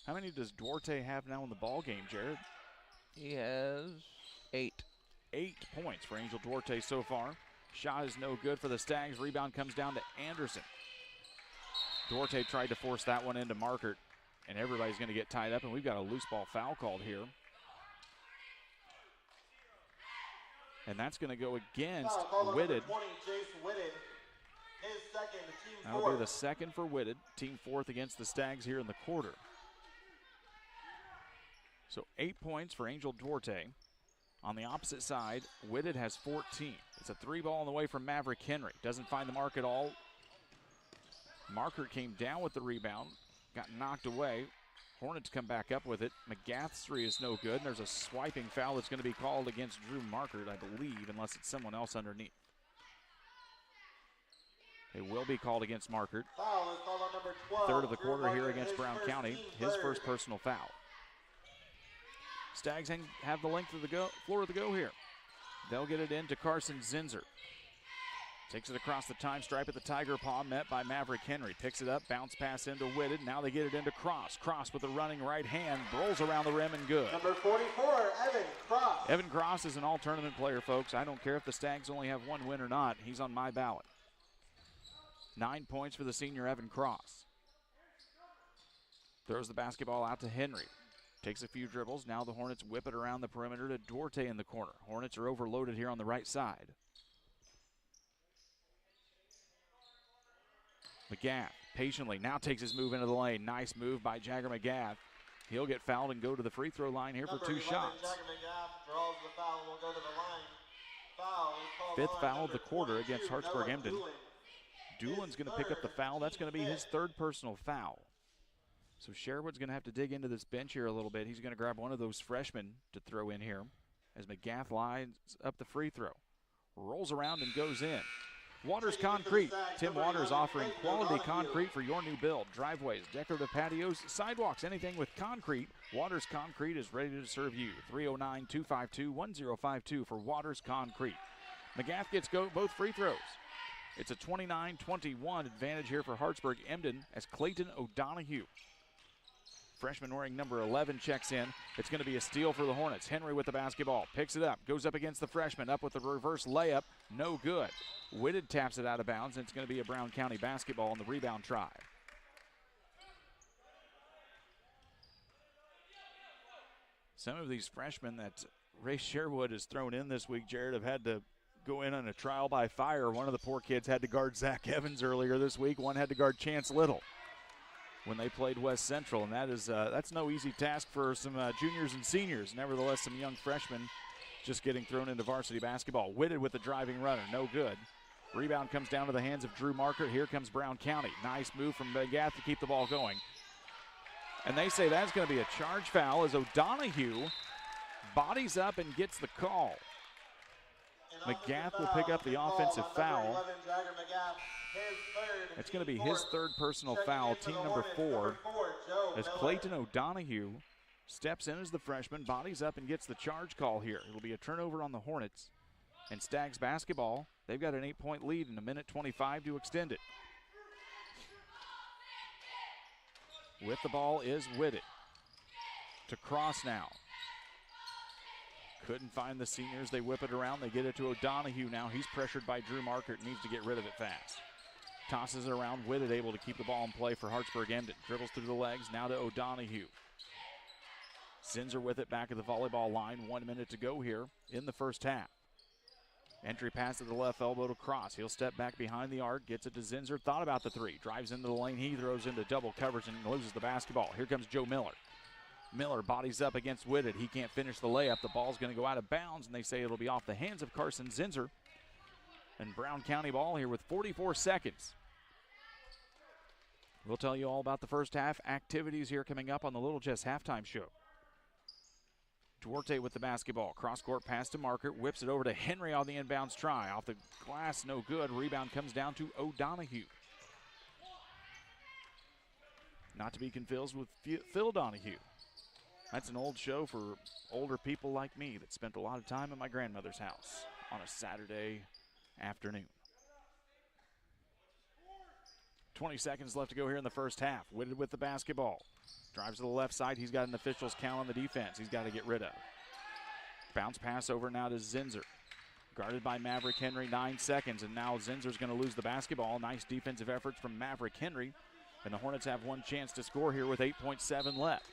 How many does Duarte have now in the ball game, Jared? He has 8. 8 points for Angel Duarte so far. Shot is no good for the Stags. Rebound comes down to Anderson. Duarte tried to force that one into Markert, and everybody's going to get tied up, and we've got a loose ball foul called here. And that's going to go against Whitted. 20, Jason Whitted. His second, team That'll fourth. be the second for Whitted. Team 4th against the Stags here in the quarter. So 8 points for Angel Duarte. On the opposite side, Whitted has 14. It's a 3-ball on the way from Maverick Henry. Doesn't find the mark at all. Markert came down with the rebound, got knocked away. Hornets come back up with it. McGath's 3 is no good, and there's a swiping foul that's going to be called against Drew Markert, I believe, unless it's someone else underneath. It will be called against Markert. Foul is called on number 12. Third of the quarter Drew here Markert, against his Brown first County. team His third. first personal foul. Stags have the length of the floor of the go here. They'll get it into Carson Zinser. Takes it across the time stripe at the Tiger Paw, met by Maverick Henry. Picks it up, bounce pass into Whitted. Now they get it into Cross. Cross with a running right hand, rolls around the rim and good. Number 44, Evan Cross. Evan Cross is an all-tournament player, folks. I don't care if the Stags only have one win or not. He's on my ballot. 9 points for the senior Evan Cross. Throws the basketball out to Henry. Takes a few dribbles. Now the Hornets whip it around the perimeter to Duarte in the corner. Hornets are overloaded here on the right side. McGath patiently now takes his move into the lane. Nice move by Jagger McGath. He'll get fouled and go to the free throw line here for 2 shots. Jagger McGath draws the foul and will go to the line. Foul is called 5th on foul of the number quarter 22, against Hartsburg Noah Emden. Doolin. Doolin's going to pick up the foul. That's going to be his 3rd personal foul. So Sherwood's going to have to dig into this bench here a little bit. He's going to grab one of those freshmen to throw in here as McGath lines up the free throw. Rolls around and goes in. Waters Concrete. Tim Waters offering quality concrete for your new build. Driveways, decorative patios, sidewalks, anything with concrete. Waters Concrete is ready to serve you. 309-252-1052 for Waters Concrete. McGath gets both free throws. It's a 29-21 advantage here for Hartsburg Emden as Clayton O'Donohue Freshman wearing number 11 checks in. It's going to be a steal for the Hornets. Henry with the basketball. Picks it up. Goes up against the freshman. Up with the reverse layup. No good. Whitted taps it out of bounds, and it's going to be a Brown County basketball on the rebound try. Some of these freshmen that Ray Sherwood has thrown in this week, Jared, have had to go in on a trial by fire. One of the poor kids had to guard Zach Evans earlier this week. One had to guard Chance Little when they played West Central, and that's no easy task for some juniors and seniors. Nevertheless, some young freshmen just getting thrown into varsity basketball. Whitted with the driving runner, no good. Rebound comes down to the hands of Drew Marker. Here comes Brown County. Nice move from McGath to keep the ball going. And they say that's going to be a charge foul as O'Donohue bodies up and gets the call. McGath will pick up the offensive foul. It's going to be his third personal foul, team number 4, as Clayton O'Donohue steps in as the freshman, bodies up and gets the charge call here. It'll be a turnover on the Hornets. And Stags basketball, they've got an 8-point lead in a minute 25 to extend it. With the ball is Whitted. To Cross now. Couldn't find the seniors. They whip it around. They get it to O'Donohue now. He's pressured by Drew Marker. Needs to get rid of it fast. Tosses it around. Whitted able to keep the ball in play for Hartsburg Emden. Dribbles through the legs. Now to O'Donohue. Zinser with it back at the volleyball line. 1 minute to go here in the first half. Entry pass to the left elbow to Cross. He'll step back behind the arc. Gets it to Zinser. Thought about the three. Drives into the lane. He throws into double coverage and loses the basketball. Here comes Joe Miller. Miller bodies up against Whitted. He can't finish the layup. The ball's going to go out of bounds, and they say it'll be off the hands of Carson Zinser. And Brown County ball here with 44 seconds. We'll tell you all about the first half activities here coming up on the Little Jess halftime show. Duarte with the basketball. Cross-court pass to Marker. Whips it over to Henry on the inbounds try. Off the glass, no good. Rebound comes down to O'Donohue. Not to be confused with Phil Donahue. That's an old show for older people like me that spent a lot of time at my grandmother's house on a Saturday afternoon. 20 seconds left to go here in the first half. Whitted with the basketball. Drives to the left side. He's got an official's count on the defense he's got to get rid of. Bounce pass over now to Zinser. Guarded by Maverick Henry, 9 seconds, and now Zinser's going to lose the basketball. Nice defensive efforts from Maverick Henry, and the Hornets have one chance to score here with 8.7 left.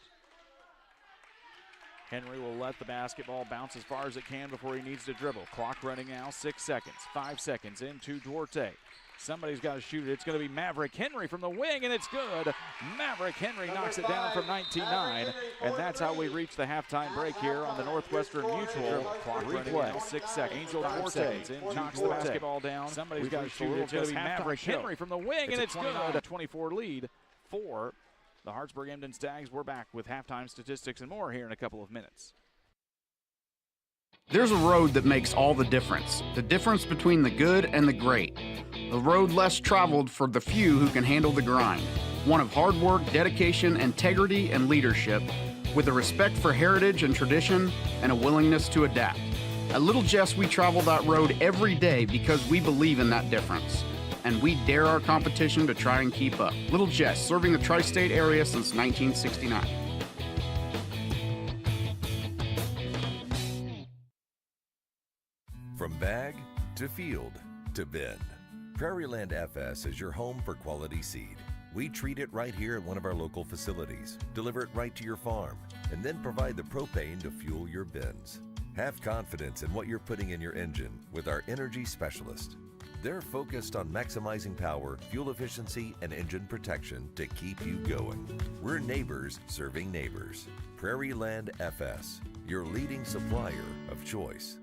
Henry will let the basketball bounce as far as it can before he needs to dribble. Clock running now, 6 seconds. 5 seconds into Duarte. Somebody's got to shoot it. It's going to be Maverick Henry from the wing, and it's good. Maverick Henry knocks it down from 19-9, and that's how we reach the halftime break here on the Northwestern Mutual. Clock replay, 6 seconds. Angel Duarte knocks the basketball down. Somebody's got to shoot it. It's going to be Maverick Henry from the wing, and it's good. A 24 lead for the Hartsburg Emden Stags. We're back with halftime statistics and more here in a couple of minutes. There's a road that makes all the difference between the good and the great. A road less traveled for the few who can handle the grind. One of hard work, dedication, integrity, and leadership, with a respect for heritage and tradition and a willingness to adapt. At Little Jess, we travel that road every day because we believe in that difference. And we dare our competition to try and keep up. Little Jess, serving the tri-state area since 1969. From bag to field to bin, Prairieland FS is your home for quality seed. We treat it right here at one of our local facilities, deliver it right to your farm, and then provide the propane to fuel your bins. Have confidence in what you're putting in your engine with our energy specialist. They're focused on maximizing power, fuel efficiency, and engine protection to keep you going. We're neighbors serving neighbors. Prairieland FS, your leading supplier of choice.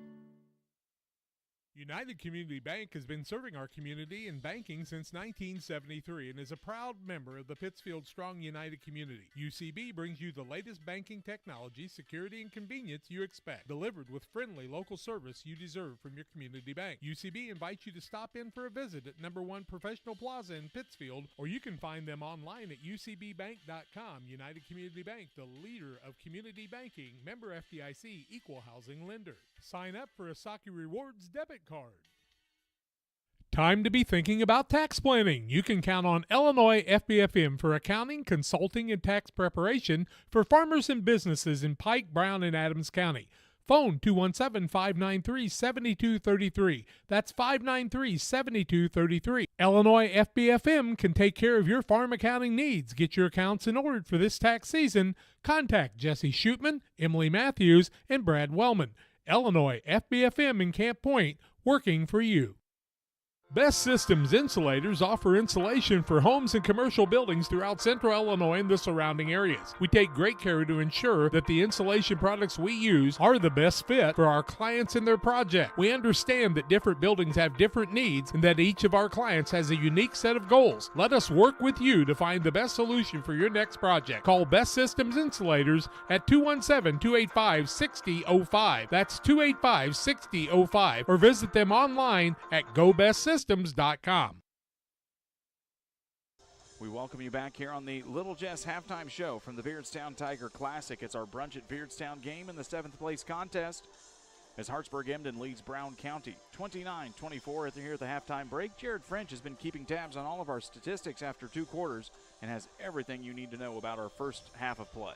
United Community Bank has been serving our community in banking since 1973 and is a proud member of the Pittsfield Strong United community. UCB brings you the latest banking technology, security, and convenience you expect, delivered with friendly local service you deserve from your community bank. UCB invites you to stop in for a visit at number 1 Professional Plaza in Pittsfield, or you can find them online at ucbbank.com. United Community Bank, the leader of community banking, member FDIC, equal housing lender. Sign up for a Saki Rewards debit card. Time to be thinking about tax planning. You can count on Illinois FBFM for accounting, consulting, and tax preparation for farmers and businesses in Pike, Brown, and Adams County. Phone 217-593-7233. That's 593-7233. Illinois FBFM can take care of your farm accounting needs. Get your accounts in order for this tax season. Contact Jesse Shootman, Emily Matthews, and Brad Wellman. Illinois FBFM in Camp Point, working for you. Best Systems Insulators offer insulation for homes and commercial buildings throughout central Illinois and the surrounding areas. We take great care to ensure that the insulation products we use are the best fit for our clients and their project. We understand that different buildings have different needs and that each of our clients has a unique set of goals. Let us work with you to find the best solution for your next project. Call Best Systems Insulators at 217-285-6005. That's 285-6005, or visit them online at GoBestSystems.com. We welcome you back here on the Little Jess halftime show from the Beardstown Tiger Classic. It's our Brunch at Beardstown game in the 7th place contest as Hartsburg Emden leads Brown County 29-24 here at the halftime break. Jared French has been keeping tabs on all of our statistics after 2 quarters and has everything you need to know about our first half of play.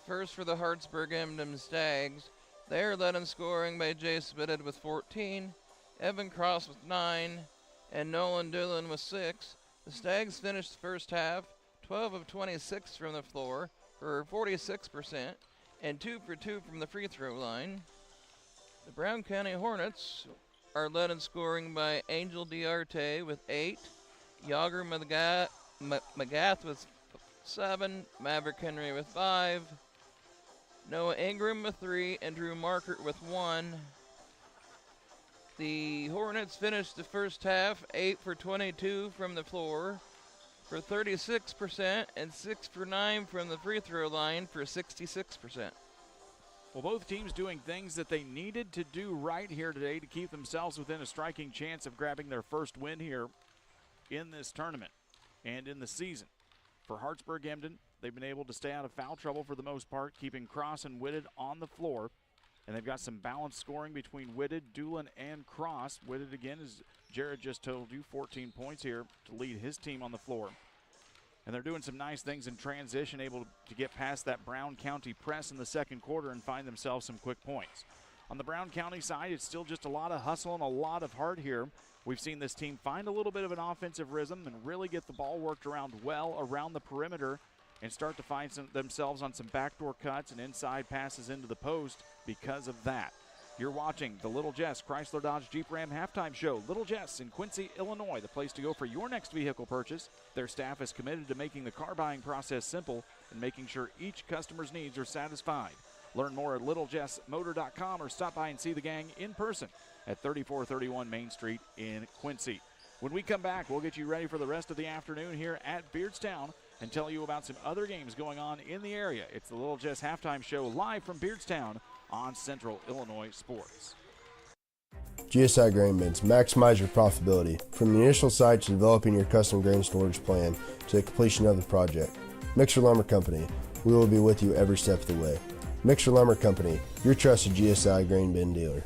First for the Hartsburg Emden Stags, they are led in scoring by Jay Spitted with 14, Evan Cross with 9, and Nolan Doolan with 6. The Stags finished the first half 12 of 26 from the floor for 46% and 2 for 2 from the free throw line. The Brown County Hornets are led in scoring by Angel Diarte with 8, Yager Magath with 7, Maverick Henry with 5, Noah Ingram with 3, and Drew Markert with 1. The Hornets finished the first half 8 for 22 from the floor for 36% and 6 for 9 from the free throw line for 66%. Well, both teams doing things that they needed to do right here today to keep themselves within a striking chance of grabbing their first win here in this tournament and in the season. For Hartsburg Emden, they've been able to stay out of foul trouble for the most part, keeping Cross and Whitted on the floor. And they've got some balanced scoring between Whitted, Doolan, and Cross. Whitted, again, as Jared just told you, 14 points here to lead his team on the floor. And they're doing some nice things in transition, able to get past that Brown County press in the second quarter and find themselves some quick points. On the Brown County side, it's still just a lot of hustle and a lot of heart here. We've seen this team find a little bit of an offensive rhythm and really get the ball worked around well around the perimeter and start to find themselves on some backdoor cuts and inside passes into the post because of that. You're watching the Little Jess Chrysler Dodge Jeep Ram halftime show. Little Jess in Quincy, Illinois, the place to go for your next vehicle purchase. Their staff is committed to making the car buying process simple and making sure each customer's needs are satisfied. Learn more at littlejessmotor.com or stop by and see the gang in person at 3431 Main Street in Quincy. When we come back, we'll get you ready for the rest of the afternoon here at Beardstown and tell you about some other games going on in the area. It's the Little Jess halftime show live from Beardstown on Central Illinois Sports. GSI Grain Bins. Maximize your profitability. From the initial site to developing your custom grain storage plan to the completion of the project. Mixer Lumber Company. We will be with you every step of the way. Mixer Lumber Company, your trusted GSI grain bin dealer.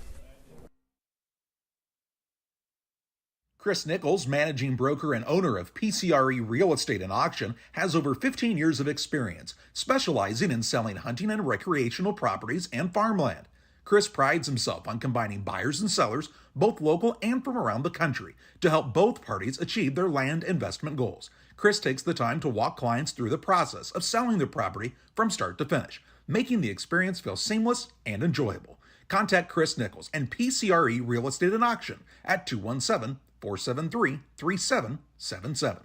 Chris Nichols, managing broker and owner of PCRE Real Estate and Auction, has over 15 years of experience, specializing in selling hunting and recreational properties and farmland. Chris prides himself on combining buyers and sellers, both local and from around the country, to help both parties achieve their land investment goals. Chris takes the time to walk clients through the process of selling their property from start to finish, making the experience feel seamless and enjoyable. Contact Chris Nichols and PCRE Real Estate and Auction at 217-473-3777.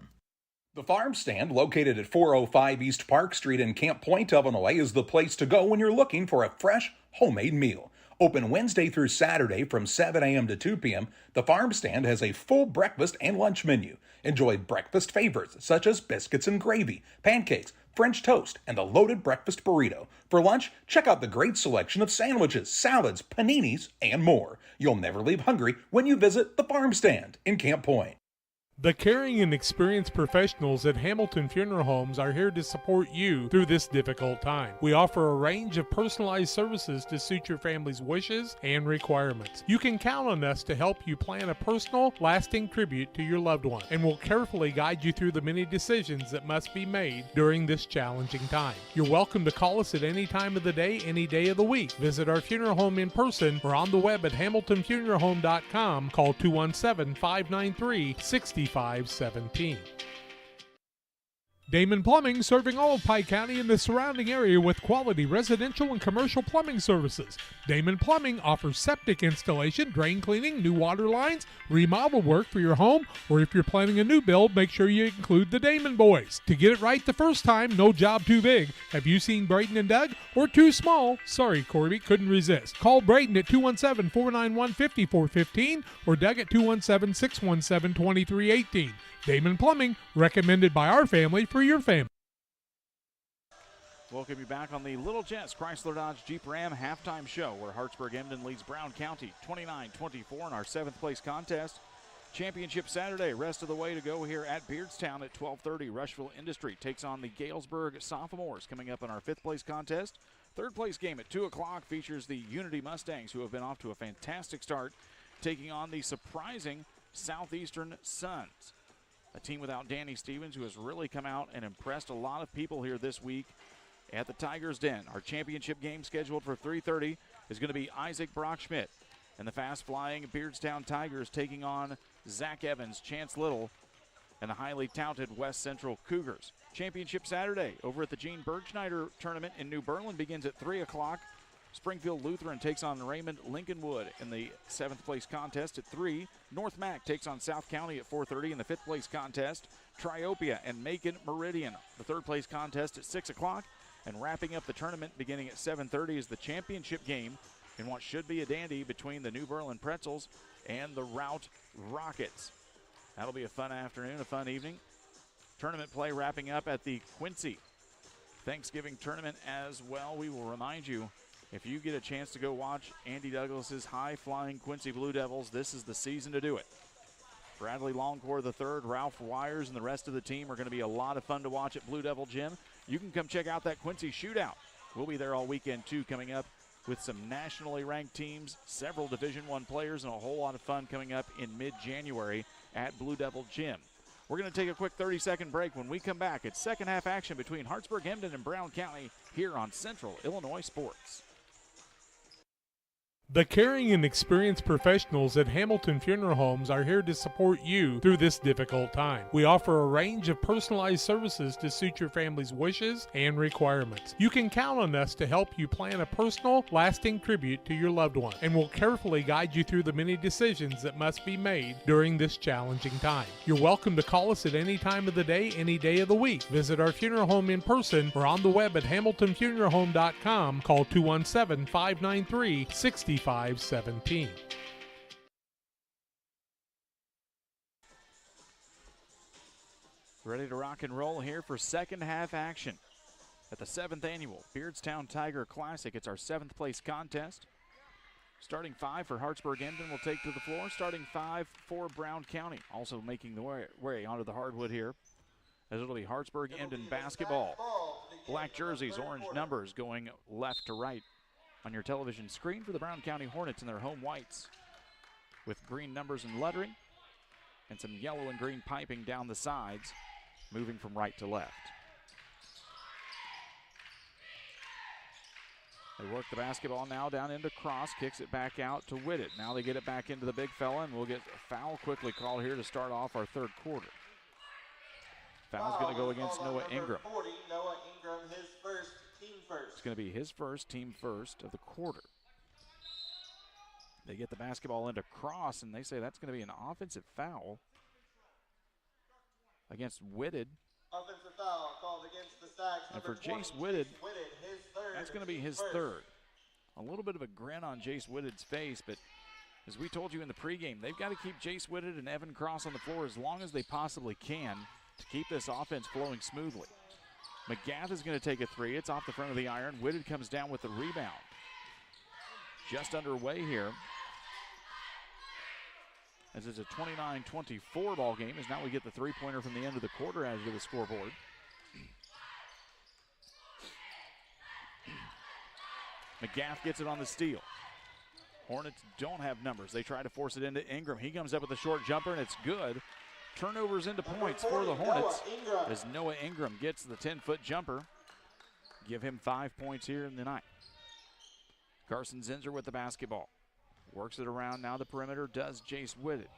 The Farm Stand, located at 405 East Park Street in Camp Point, Illinois, is the place to go when you're looking for a fresh, homemade meal. Open Wednesday through Saturday from 7 a.m. to 2 p.m., the Farm Stand has a full breakfast and lunch menu. Enjoy breakfast favorites such as biscuits and gravy, pancakes, French toast, and the loaded breakfast burrito. For lunch, check out the great selection of sandwiches, salads, paninis, and more. You'll never leave hungry when you visit the Farm Stand in Camp Point. The caring and experienced professionals at Hamilton Funeral Homes are here to support you through this difficult time. We offer a range of personalized services to suit your family's wishes and requirements. You can count on us to help you plan a personal, lasting tribute to your loved one, and we'll carefully guide you through the many decisions that must be made during this challenging time. You're welcome to call us at any time of the day, any day of the week. Visit our funeral home in person or on the web at hamiltonfuneralhome.com. Call 217-593-6517. Damon Plumbing, serving all of Pike County and the surrounding area with quality residential and commercial plumbing services. Damon Plumbing offers septic installation, drain cleaning, new water lines, remodel work for your home, or if you're planning a new build, make sure you include the Damon boys. To get it right the first time, no job too big. Have you seen Braden and Doug? Or too small? Sorry, Corby, couldn't resist. Call Braden at 217-491-5415 or Doug at 217-617-2318. Damon Plumbing, recommended by our family for your family. Welcome you back on the Little Jets Chrysler Dodge Jeep Ram halftime show, where Hartsburg Emden leads Brown County 29-24 in our 7th place contest. Championship Saturday, rest of the way to go here at Beardstown at 12:30. Rushville Industry takes on the Galesburg Sophomores coming up in our 5th place contest. 3rd place game at 2 o'clock features the Unity Mustangs, who have been off to a fantastic start, taking on the surprising Southeastern Suns. A team without Danny Stevens, who has really come out and impressed a lot of people here this week at the Tigers Den. Our championship game scheduled for 3:30 is going to be Isaac Brockschmidt and the fast-flying Beardstown Tigers taking on Zach Evans, Chance Little, and the highly touted West Central Cougars. Championship Saturday over at the Gene Bergschneider Tournament in New Berlin begins at 3 o'clock. Springfield Lutheran takes on Raymond Lincolnwood in the 7th place contest at 3. North Mac takes on South County at 4:30 in the 5th place contest. Triopia and Macon Meridian, the 3rd place contest at 6 o'clock. And wrapping up the tournament beginning at 7:30 is the championship game in what should be a dandy between the New Berlin Pretzels and the Route Rockets. That'll be a fun afternoon, a fun evening. Tournament play wrapping up at the Quincy Thanksgiving tournament as well. We will remind you, if you get a chance to go watch Andy Douglas's high-flying Quincy Blue Devils, this is the season to do it. Bradley Longcore III, Ralph Wires, and the rest of the team are going to be a lot of fun to watch at Blue Devil Gym. You can come check out that Quincy Shootout. We'll be there all weekend, too, coming up with some nationally ranked teams, several Division I players, and a whole lot of fun coming up in mid-January at Blue Devil Gym. We're going to take a quick 30-second break. When we come back, it's second half action between Hartsburg, Emden, and Brown County here on Central Illinois Sports. The caring and experienced professionals at Hamilton Funeral Homes are here to support you through this difficult time. We offer a range of personalized services to suit your family's wishes and requirements. You can count on us to help you plan a personal, lasting tribute to your loved one, and we'll carefully guide you through the many decisions that must be made during this challenging time. You're welcome to call us at any time of the day, any day of the week. Visit our funeral home in person or on the web at hamiltonfuneralhome.com. Call 217-593-6517. Ready to rock and roll here for second half action at the 7th annual Beardstown Tiger Classic. It's our 7th place contest. Starting 5 for Hartsburg Emden will take to the floor. Starting 5 for Brown County. Also making the way onto the hardwood here, as it'll be Hartsburg Emden basketball. Black jerseys, orange numbers going left to right on your television screen for the Brown County Hornets in their home whites, with green numbers and lettering and some yellow and green piping down the sides, moving from right to left. They work the basketball now down into Cross, kicks it back out to Whitted. Now they get it back into the big fella, and we'll get a foul quickly called here to start off our 3rd quarter. Foul's going to go against Noah Ingram. 40, Noah Ingram, his first, team first. It's going to be his first, team first of the quarter. They get the basketball into Cross, and they say that's going to be an offensive foul against Whitted. Offensive foul called against the Stags. And for Jace Whitted, that's going to be his third. A little bit of a grin on Jace Whitted's face, but as we told you in the pregame, they've got to keep Jace Whitted and Evan Cross on the floor as long as they possibly can to keep this offense flowing smoothly. McGath is going to take a three. It's off the front of the iron. Whitted comes down with the rebound. Just underway here. as it's a 29-24 ball game, as now we get the three-pointer from the end of the quarter added to the scoreboard. McGath gets it on the steal. Hornets don't have numbers. They try to force it into Ingram. He comes up with a short jumper, and it's good. Turnovers into points for the Hornets as Noah Ingram gets the 10-foot jumper. Give him 5 points here in the night. Carson Zinser with the basketball. Works it around now the perimeter, does Jace Whitted.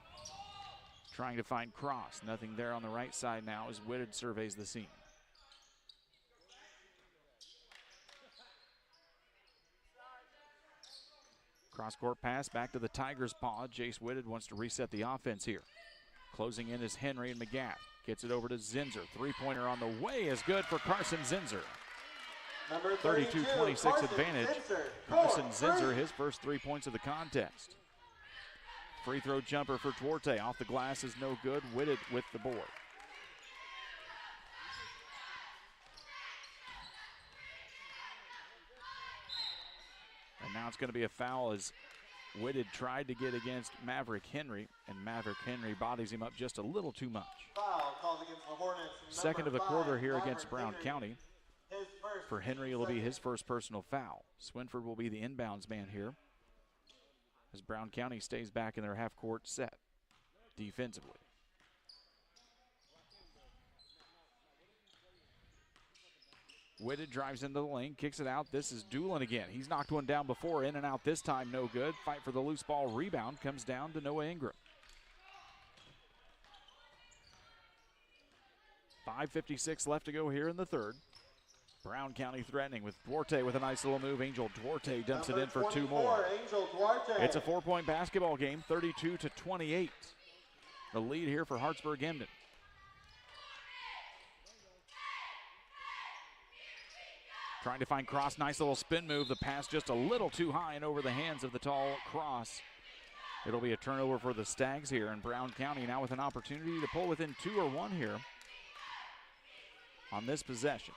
Trying to find Cross. Nothing there on the right side now as Whitted surveys the scene. Cross-court pass back to the Tigers' paw. Jace Whitted wants to reset the offense here. Closing in is Henry and McGath. Gets it over to Zinser. Three-pointer on the way is good for Carson Zinser. 32-26 advantage. Carson Zinser, his first 3 points of the contest. Free throw jumper for Duarte. Off the glass is no good. Whitted with the board. And now it's going to be a foul as Whitted tried to get against Maverick Henry, and Maverick Henry bodies him up just a little too much. Foul called against the Hornets. Second of the quarter here Maverick against Brown Henry. County. For Henry, it'll be his first personal foul. Swinford will be the inbounds man here as Brown County stays back in their half-court set defensively. Whitted drives into the lane, kicks it out. This is Doolin again. He's knocked one down before, in and out this time, no good. Fight for the loose ball rebound comes down to Noah Ingram. 5:56 left to go here in the third. Brown County threatening with Duarte with a nice little move. Angel Duarte dumps it in for 2 more. Angel Duarte. It's a 4-point basketball game, 32-28. The lead here for Hartsburg Emden. Trying to find Cross, nice little spin move. The pass just a little too high and over the hands of the tall Cross. It'll be a turnover for the Stags here, and Brown County now with an opportunity to pull within 2 or 1 here on this possession.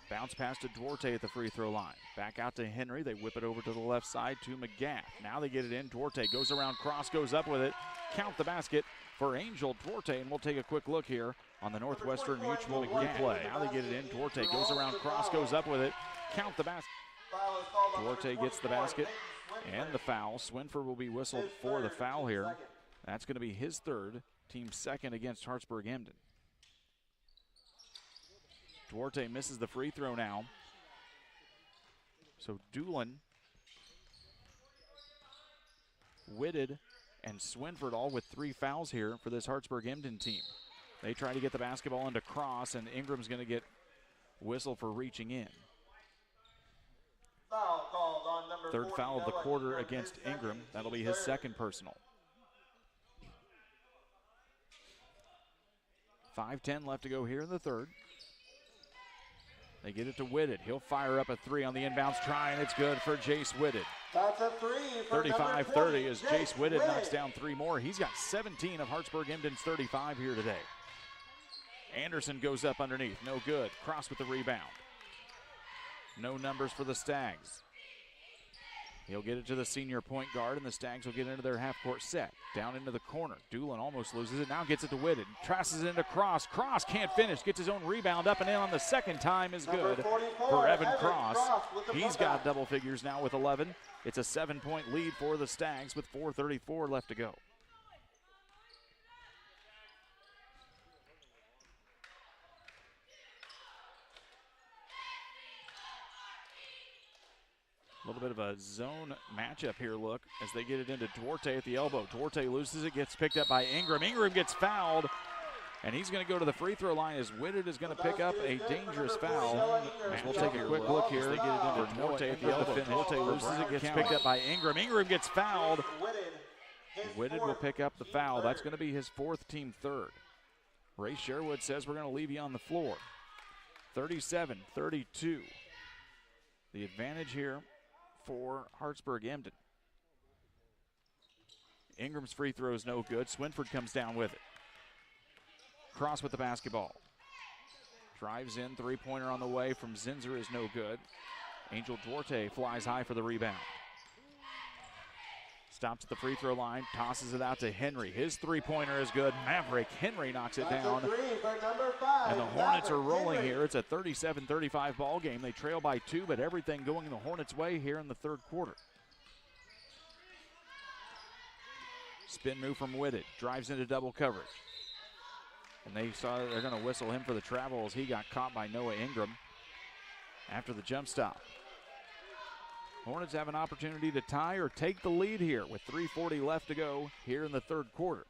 Bounce pass to Duarte at the free throw line. Back out to Henry. They whip it over to the left side to McGath. Now they get it in. Duarte goes around. Cross goes up with it. Count the basket for Angel Duarte, and we'll take a quick look here on the Northwestern Mutual replay. Now they get it in. Duarte goes around. Cross goes up with it. Count the basket. Duarte gets the basket and the foul. Swinford will be whistled for the foul here. That's going to be his third, team second against Hartsburg Emden. Duarte misses the free throw now. So Doolin, Whitted, and Swinford all with 3 fouls here for this Hartsburg Emden team. They try to get the basketball into Cross, and Ingram's going to get whistled for reaching in. Foul called on number Third 40, foul of the Noah quarter Ingram, against his second, Ingram. That'll be team his third. second personal. 5:10 left to go here in the third. They get it to Whitted. He'll fire up a 3 on the inbounds try, and it's good for Jace Whitted. That's a 3 for 35-30 as Jace Whitted knocks down 3 more. He's got 17 of Hartsburg Emden's 35 here today. Anderson goes up underneath. No good. Cross with the rebound. No numbers for the Stags. He'll get it to the senior point guard, and the Stags will get into their half-court set. Down into the corner. Doolin almost loses it. Now gets it to Whitted. Trasses it into Cross. Cross can't finish. Gets his own rebound up and in on the second time is good for Evan Cross. He's got double figures now with 11. It's a 7-point lead for the Stags with 4:34 left to go. A little bit of a zone matchup here, look, as they get it into Duarte at the elbow. Duarte loses it, gets picked up by Ingram. Ingram gets fouled, and he's going to go to the free throw line as Whitted is going to pick up a dangerous foul. As we'll take a quick look here. They get it into Duarte at the elbow. Duarte loses it, gets picked up by Ingram. Ingram gets fouled. Whitted will pick up the foul. That's going to be his 4th, team 3rd. Ray Sherwood says we're going to leave you on the floor. 37-32. The advantage here for Hartsburg Emden. Ingram's free throw is no good. Swinford comes down with it. Cross with the basketball. Drives in, 3-pointer on the way from Zinser is no good. Angel Duarte flies high for the rebound. Stops at the free throw line, tosses it out to Henry. His three-pointer is good. Maverick Henry knocks it down. And the Hornets are rolling here. It's a 37-35 ball game. They trail by 2, but everything going the Hornets' way here in the third quarter. Spin move from Whitted. Drives into double coverage. And they're going to whistle him for the travel as he got caught by Noah Ingram after the jump stop. Hornets have an opportunity to tie or take the lead here with 3:40 left to go here in the third quarter.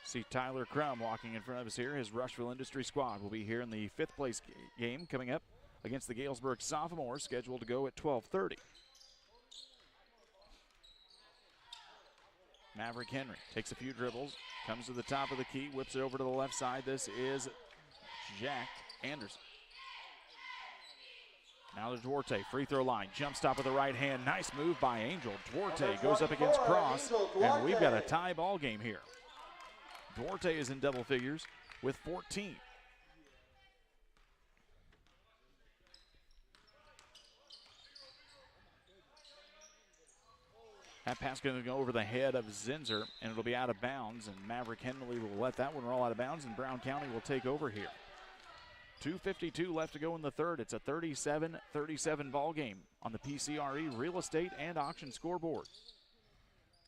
See Tyler Crum walking in front of us here. His Rushville Industry squad will be here in the 5th place game coming up against the Galesburg sophomores, scheduled to go at 12:30. Maverick Henry takes a few dribbles, comes to the top of the key, whips it over to the left side. This is Jack Anderson. Now to Duarte, free throw line, jump stop with the right hand. Nice move by Angel. Duarte goes up against Cross, and we've got a tie ball game here. Duarte is in double figures with 14. That pass going to go over the head of Zinser, and it'll be out of bounds, and Maverick Henry will let that one roll out of bounds, and Brown County will take over here. 2:52 left to go in the third. It's a 37-37 ball game on the PCRE Real Estate and Auction scoreboard.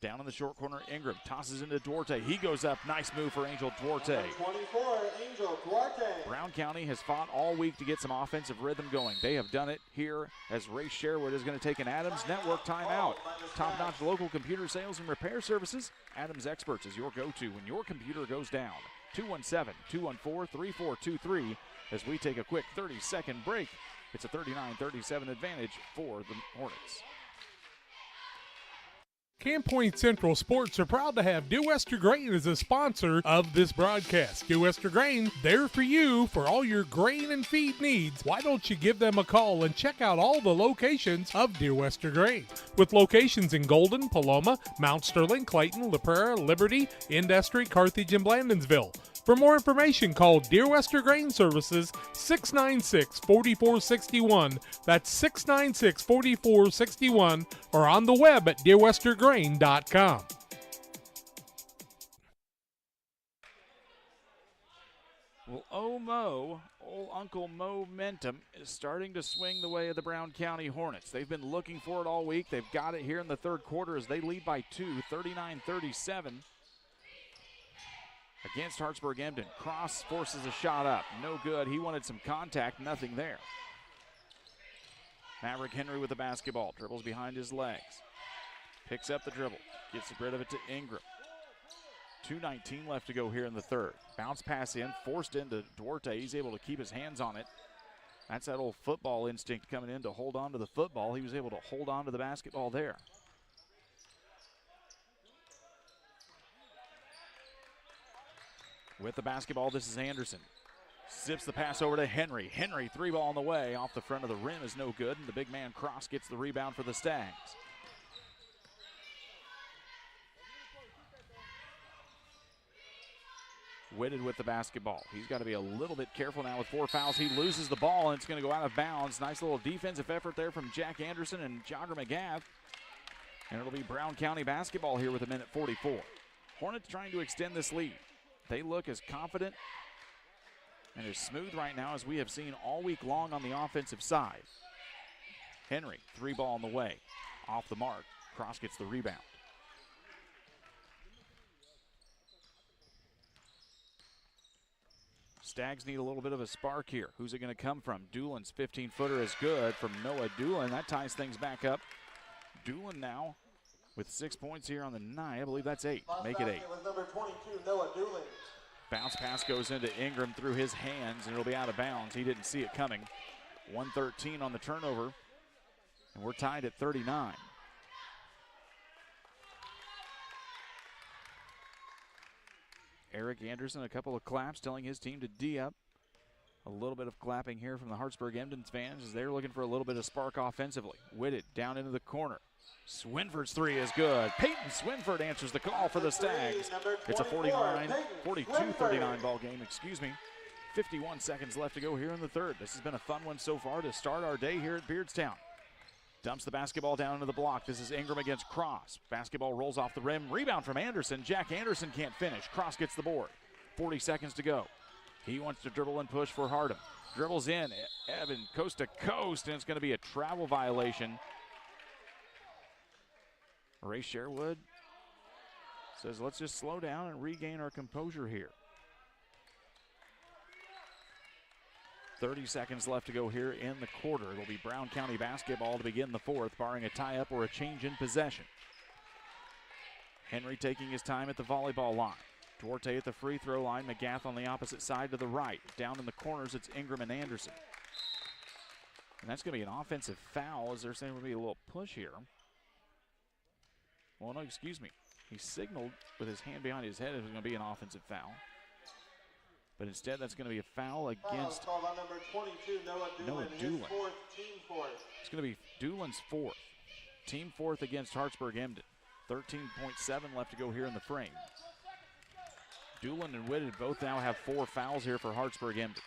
Down in the short corner, Ingram tosses into Duarte. He goes up. Nice move for Angel Duarte. 24, Angel Duarte. Brown County has fought all week to get some offensive rhythm going. They have done it here as Ray Sherwood is going to take an Adams Network timeout. Top-notch local computer sales and repair services. Adams Experts is your go-to when your computer goes down. 217-214-3423 as we take a quick 30-second break. It's a 39-37 advantage for the Hornets. Camp Point Central Sports are proud to have Dear Wester Grain as a sponsor of this broadcast. Dear Wester Grain, there for you for all your grain and feed needs. Why don't you give them a call and check out all the locations of Dear Wester Grain? With locations in Golden, Paloma, Mount Sterling, Clayton, La Prairie, Liberty, Industry, Carthage, and Blandonsville. For more information, call Dear Wester Grain Services 696-4461. That's 696-4461, or on the web at dearwestergrain.com. Well, old Uncle momentum is starting to swing the way of the Brown County Hornets. They've been looking for it all week. They've got it here in the third quarter as they lead by 2, 39-37. Against Hartsburg Emden. Cross forces a shot up. No good. He wanted some contact. Nothing there. Maverick Henry with the basketball. Dribbles behind his legs. Picks up the dribble. Gets rid of it to Ingram. 2:19 left to go here in the third. Bounce pass in. Forced into Duarte. He's able to keep his hands on it. That's that old football instinct coming in to hold on to the football. He was able to hold on to the basketball there. With the basketball, this is Anderson. Zips the pass over to Henry. Henry, 3-ball on the way. Off the front of the rim is no good, and the big man Cross gets the rebound for the Stags. Whitted with the basketball. He's got to be a little bit careful now with 4 fouls. He loses the ball, and it's going to go out of bounds. Nice little defensive effort there from Jack Anderson and Jogger McGath. And it'll be Brown County basketball here with 1:44. Hornets trying to extend this lead. They look as confident and as smooth right now as we have seen all week long on the offensive side. Henry, 3-ball on the way. Off the mark. Cross gets the rebound. Stags need a little bit of a spark here. Who's it going to come from? Doolin's 15-footer is good from Noah Doolin. That ties things back up. Doolin now with 6 points here on the night. I believe that's 8. Make it 8. With number 22, Noah Doolin. Bounce pass goes into Ingram through his hands, and it'll be out of bounds. He didn't see it coming. 1:13 on the turnover, and we're tied at 39. Eric Anderson, a couple of claps telling his team to D up. A little bit of clapping here from the Hartsburg Emden fans as they're looking for a little bit of spark offensively. Whitted down into the corner. Swinford's 3 is good. Peyton Swinford answers the call for the Stags. It's a 42-39 ball game, 51 seconds left to go here in the third. This has been a fun one so far to start our day here at Beardstown. Dumps the basketball down into the block. This is Ingram against Cross. Basketball rolls off the rim. Rebound from Anderson. Jack Anderson can't finish. Cross gets the board. 40 seconds to go. He wants to dribble and push for Hardham. Dribbles in. Evan coast to coast, and it's going to be a travel violation. Ray Sherwood says, let's just slow down and regain our composure here. 30 seconds left to go here in the quarter. It'll be Brown County basketball to begin the fourth, barring a tie-up or a change in possession. Henry taking his time at the volleyball line. Duarte at the free throw line. McGath on the opposite side to the right. Down in the corners, it's Ingram and Anderson. And that's going to be an offensive foul, as they're saying will be a little push here. Well, no, excuse me. He signaled with his hand behind his head it was going to be an offensive foul. But instead, that's going to be a foul against Called on number 22, Noah Doolin. His fourth, team fourth. It's going to be Doolin's fourth. Team fourth against Hartsburg Emden. 13.7 left to go here in the frame. Doolin and Whitted both now have 4 fouls here for Hartsburg Emden.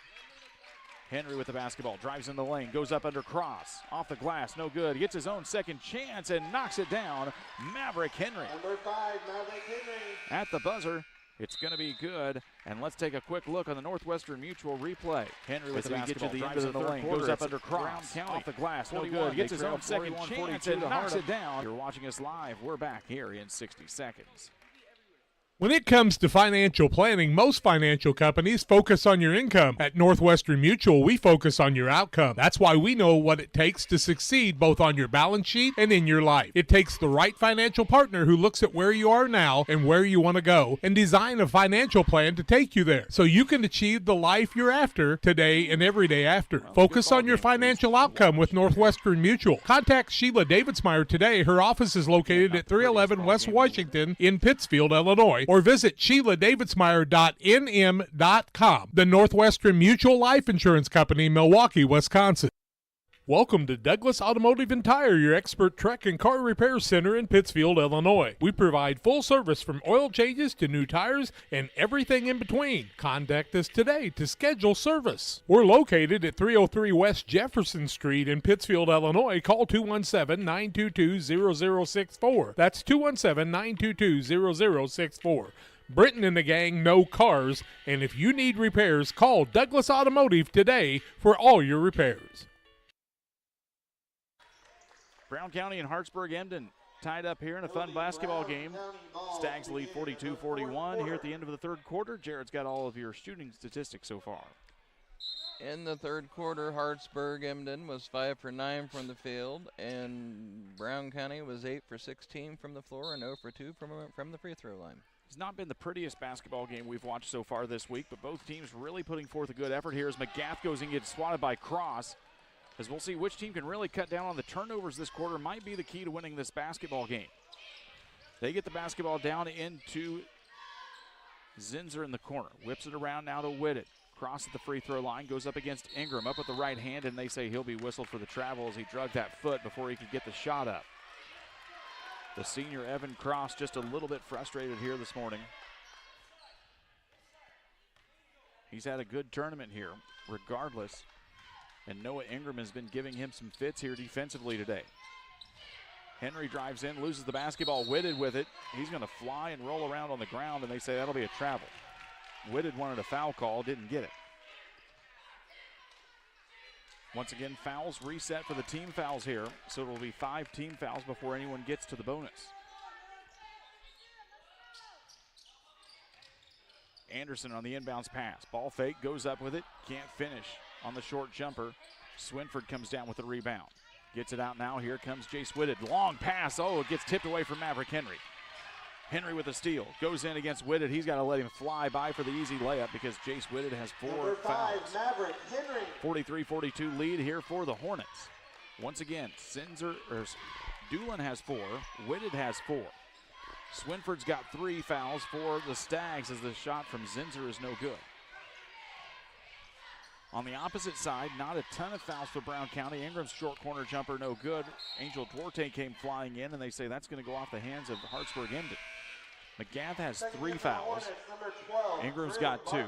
Henry with the basketball, drives in the lane, goes up under Cross. Off the glass, no good. Gets his own second chance and knocks it down. Maverick Henry. Number 5, Maverick Henry. At the buzzer. It's going to be good, and let's take a quick look on the Northwestern Mutual replay. Henry with the basketball, drives in the lane, goes up under Cross, off the glass, no good, gets his own second chance and knocks it down. You're watching us live. We're back here in 60 seconds. When it comes to financial planning, most financial companies focus on your income. At Northwestern Mutual, we focus on your outcome. That's why we know what it takes to succeed both on your balance sheet and in your life. It takes the right financial partner who looks at where you are now and where you want to go and design a financial plan to take you there so you can achieve the life you're after today and every day after. Focus on your financial outcome with Northwestern Mutual. Contact Sheila Davidsmeyer today. Her office is located at 311 West Washington in Pittsfield, Illinois. Or visit SheilaDavidsmeyer.nm.com. The Northwestern Mutual Life Insurance Company, Milwaukee, Wisconsin. Welcome to Douglas Automotive and Tire, your expert truck and car repair center in Pittsfield, Illinois. We provide full service from oil changes to new tires and everything in between. Contact us today to schedule service. We're located at 303 West Jefferson Street in Pittsfield, Illinois. Call 217-922-0064. That's 217-922-0064. Britton and the gang know cars, and if you need repairs, call Douglas Automotive today for all your repairs. Brown County and Hartsburg Emden tied up here in a fun basketball game. Stags lead 42-41 here at the end of the third quarter. Jared's got all of your shooting statistics so far. In the third quarter, Hartsburg Emden was 5 for 9 from the field, and Brown County was 8 for 16 from the floor and 0 for 2 from the free throw line. It's not been the prettiest basketball game we've watched so far this week, but both teams really putting forth a good effort here as McGath goes and gets swatted by Cross. As we'll see which team can really cut down on the turnovers this quarter might be the key to winning this basketball game. They get the basketball down into Zinzer in the corner. Whips it around now to Whitted. Cross at the free throw line, goes up against Ingram, up with the right hand, and they say he'll be whistled for the travel as he drug that foot before he could get the shot up. The senior Evan Cross just a little bit frustrated here this morning. He's had a good tournament here, regardless. And Noah Ingram has been giving him some fits here defensively today. Henry drives in, loses the basketball. Whitted with it. He's going to fly and roll around on the ground, and they say that'll be a travel. Whitted wanted a foul call, didn't get it. Once again, fouls reset for the team fouls here, so it will be 5 team fouls before anyone gets to the bonus. Anderson on the inbounds pass. Ball fake, goes up with it, can't finish on the short jumper. Swinford comes down with the rebound. Gets it out now. Here comes Jace Whitted. Long pass. Oh, it gets tipped away from Maverick Henry. Henry with a steal. Goes in against Whitted. He's got to let him fly by for the easy layup because Jace Whitted has 4 fouls. Maverick Henry. 43-42 lead here for the Hornets. Once again, Doolin has 4. Whitted has 4. Swinford's got 3 fouls for the Stags as the shot from Zinzer is no good. On the opposite side, not a ton of fouls for Brown County. Ingram's short corner jumper, no good. Angel Duarte came flying in, and they say that's going to go off the hands of Hartsburg Emden. McGath has 3 fouls. Ingram's got 2.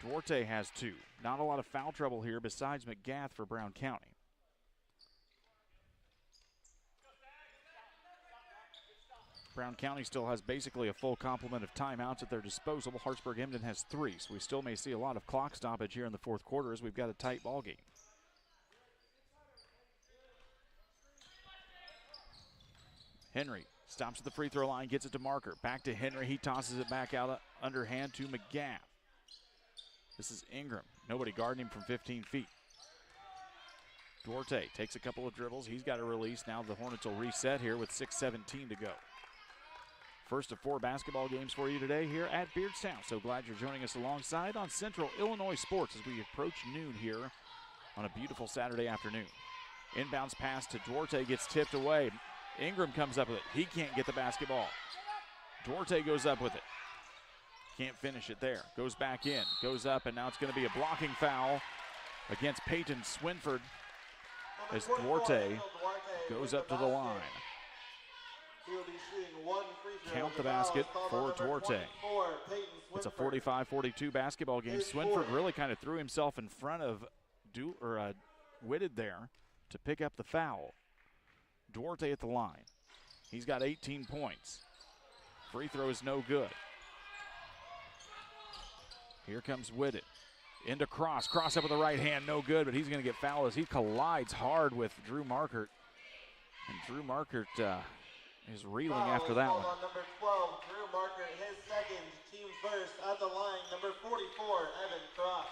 Duarte has 2. Not a lot of foul trouble here besides McGath for Brown County. Brown County still has basically a full complement of timeouts at their disposal. Hartsburg Emden has 3, so we still may see a lot of clock stoppage here in the fourth quarter as we've got a tight ball game. Henry stops at the free throw line, gets it to Marker. Back to Henry. He tosses it back out underhand to McGath. This is Ingram. Nobody guarding him from 15 feet. Duarte takes a couple of dribbles. He's got a release. Now the Hornets will reset here with 6:17 to go. First of 4 basketball games for you today here at Beardstown. So glad you're joining us alongside on Central Illinois Sports as we approach noon here on a beautiful Saturday afternoon. Inbounds pass to Duarte gets tipped away. Ingram comes up with it. He can't get the basketball. Duarte goes up with it. Can't finish it there. Goes back in. Goes up, and now it's going to be a blocking foul against Peyton Swinford as Duarte goes up to the line. Count the basket for Duarte. It's a 45-42 basketball game. Swinford really kind of threw himself in front of Whitted there to pick up the foul. Duarte at the line. He's got 18 points. Free throw is no good. Here comes Whitted. Into Cross. Cross up with the right hand, no good, but he's going to get fouled as he collides hard with Drew Markert. And Drew Markert is reeling after that one. On number 12, Drew Markert, his second, team first at the line, number 44, Evan Cross.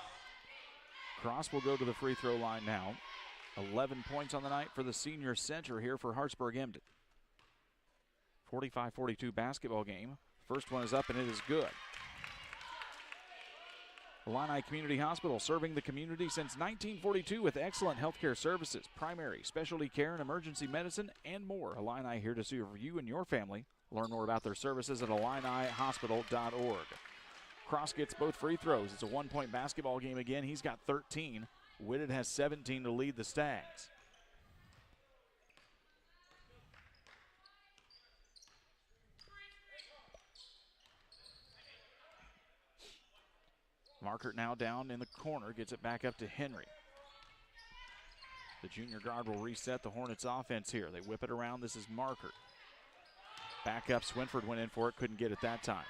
Cross will go to the free throw line now. 11 points on the night for the senior center here for Hartsburg Emden. 45-42 basketball game. First one is up and it is good. Illini Community Hospital, serving the community since 1942 with excellent healthcare services, primary, specialty care, and emergency medicine, and more. Illini here to serve you and your family. Learn more about their services at IlliniHospital.org. Cross gets both free throws. It's a 1-point basketball game again. He's got 13. Whitted has 17 to lead the Stags. Markert now down in the corner, gets it back up to Henry. The junior guard will reset the Hornets offense here. They whip it around. This is Markert. Back up, Swinford went in for it, couldn't get it that time.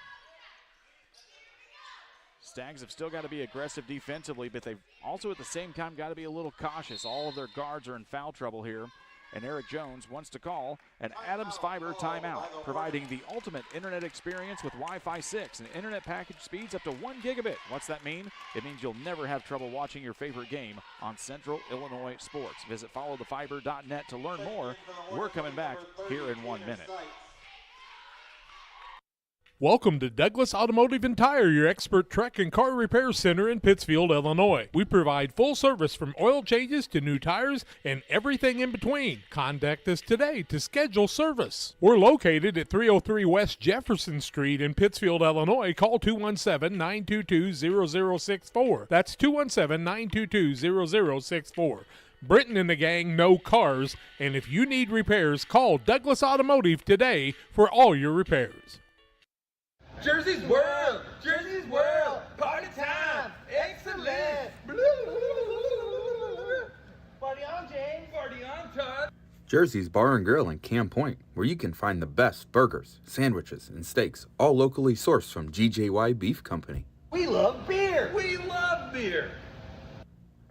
Stags have still got to be aggressive defensively, but they've also at the same time got to be a little cautious. All of their guards are in foul trouble here. And Eric Jones wants to call an Adams Fiber timeout, providing the ultimate internet experience with Wi-Fi 6 and internet package speeds up to 1 gigabit. What's that mean? It means you'll never have trouble watching your favorite game on Central Illinois Sports. Visit followthefiber.net to learn more. We're coming back here in 1 minute. Welcome to Douglas Automotive and Tire, your expert truck and car repair center in Pittsfield, Illinois. We provide full service from oil changes to new tires and everything in between. Contact us today to schedule service. We're located at 303 West Jefferson Street in Pittsfield, Illinois. Call 217-922-0064. That's 217-922-0064. Britton and the gang know cars, and if you need repairs, call Douglas Automotive today for all your repairs. Jersey's World! Jersey's World! Party time! Excellent! Party on, James! Party on, Todd! Jersey's Bar and Grill in Camp Point, where you can find the best burgers, sandwiches, and steaks, all locally sourced from GJY Beef Company. We love beer! We love beer!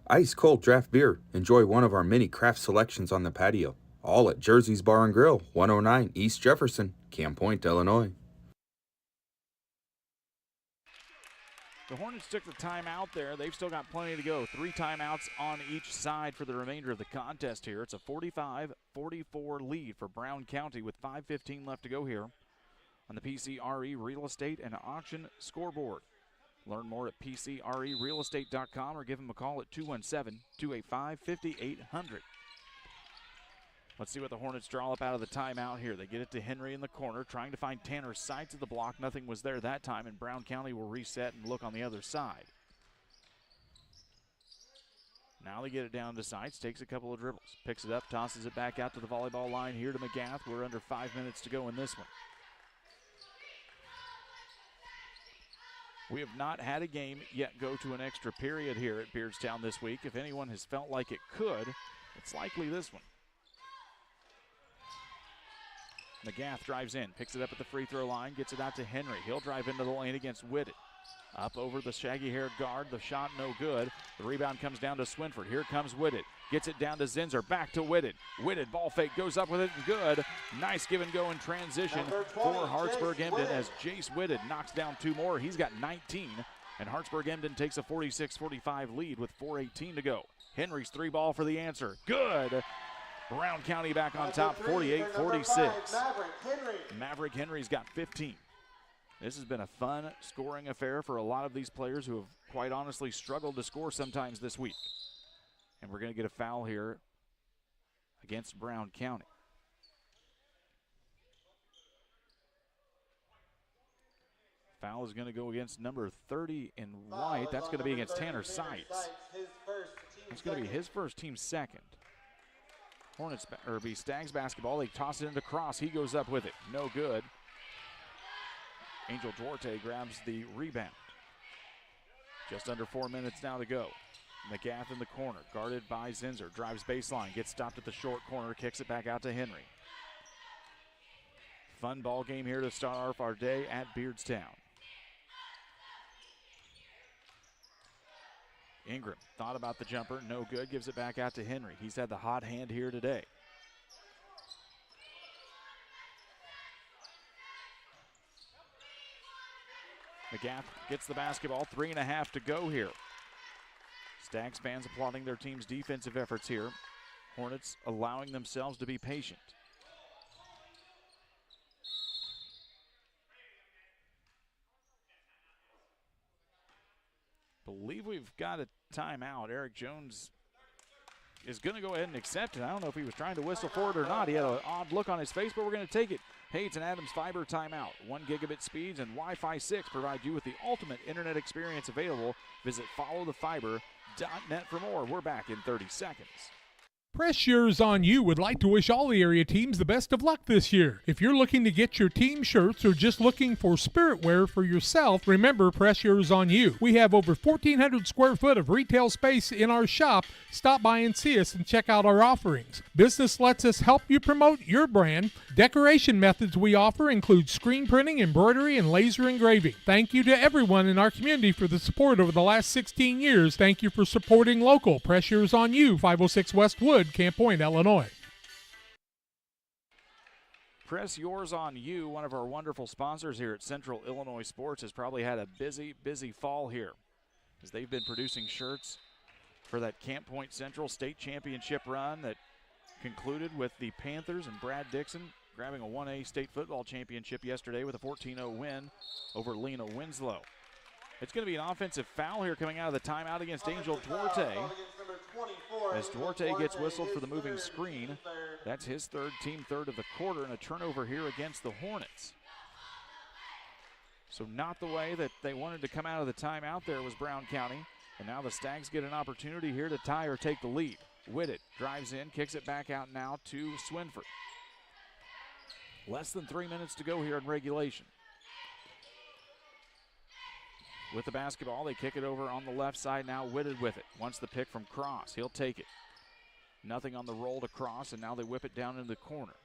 Ice cold draft beer. Enjoy one of our many craft selections on the patio. All at Jersey's Bar and Grill, 109 East Jefferson, Camp Point, Illinois. The Hornets took the timeout there. They've still got plenty to go. 3 timeouts on each side for the remainder of the contest here. It's a 45-44 lead for Brown County with 5:15 left to go here on the PCRE Real Estate and Auction scoreboard. Learn more at PCRErealestate.com or give them a call at 217-285-5800. Let's see what the Hornets draw up out of the timeout here. They get it to Henry in the corner, trying to find Tanner Seitz at the block. Nothing was there that time, and Brown County will reset and look on the other side. Now they get it down to Seitz, takes a couple of dribbles, picks it up, tosses it back out to the volleyball line here to McGath. We're under 5 minutes to go in this one. We have not had a game yet go to an extra period here at Beardstown this week. If anyone has felt like it could, it's likely this one. McGath drives in, picks it up at the free throw line, gets it out to Henry. He'll drive into the lane against Whitted. Up over the shaggy-haired guard, the shot no good. The rebound comes down to Swinford. Here comes Whitted. Gets it down to Zinser, back to Whitted. Whitted, ball fake, goes up with it and good. Nice give and go in transition for Hartsburg Emden as Jace Whitted knocks down 2 more. He's got 19, and Hartsburg Emden takes a 46-45 lead with 4:18 to go. Henry's 3 ball for the answer. Good. Brown County back on top, 48-46. Maverick Henry's got 15. This has been a fun scoring affair for a lot of these players who have quite honestly struggled to score sometimes this week. And we're going to get a foul here against Brown County. Foul is going to go against number 30 in white. That's going to be against Tanner Seitz. That's going to be his first, team second. Hornets, or be Stags basketball. They toss it into Cross. He goes up with it. No good. Angel Duarte grabs the rebound. Just under 4 minutes now to go. McGath in the corner, guarded by Zinser. Drives baseline, gets stopped at the short corner, kicks it back out to Henry. Fun ball game here to start off our day at Beardstown. Ingram thought about the jumper, no good, gives it back out to Henry. He's had the hot hand here today. McGath gets the basketball, 3.5 to go here. Stags fans applauding their team's defensive efforts here. Hornets allowing themselves to be patient. Believe we've got a timeout. Eric Jones is going to go ahead and accept it. I don't know if he was trying to whistle for it or not. He had an odd look on his face, but we're going to take it. Hey, it's an Adams Fiber timeout. 1 gigabit speeds and Wi-Fi 6 provide you with the ultimate internet experience available. Visit followthefiber.net for more. We're back in 30 seconds. Press Yours On You would like to wish all the area teams the best of luck this year. If you're looking to get your team shirts or just looking for spirit wear for yourself, remember Press Yours On You. We have over 1,400 square foot of retail space in our shop. Stop by and see us and check out our offerings. Business lets us help you promote your brand. Decoration methods we offer include screen printing, embroidery, and laser engraving. Thank you to everyone in our community for the support over the last 16 years. Thank you for supporting local. Press Yours On You, 506 West Wood, Camp Point, Illinois. Press Yours On You, one of our wonderful sponsors here at Central Illinois Sports, has probably had a busy fall here as they've been producing shirts for that Camp Point Central state championship run that concluded with the Panthers and Brad Dixon grabbing a 1A state football championship yesterday with a 14-0 win over Lena Winslow. It's going to be an offensive foul here coming out of the timeout against Angel Duarte. As Duarte gets whistled for the moving screen. That's his third, team third of the quarter, and a turnover here against the Hornets. So not the way that they wanted to come out of the timeout there was Brown County. And now the Stags get an opportunity here to tie or take the lead. Whitted drives in, kicks it back out now to Swinford. Less than 3 minutes to go here in regulation. With the basketball, they kick it over on the left side now. Whitted with it. Wants the pick from Cross. He'll take it. Nothing on the roll to Cross, and now they whip it down into the corner.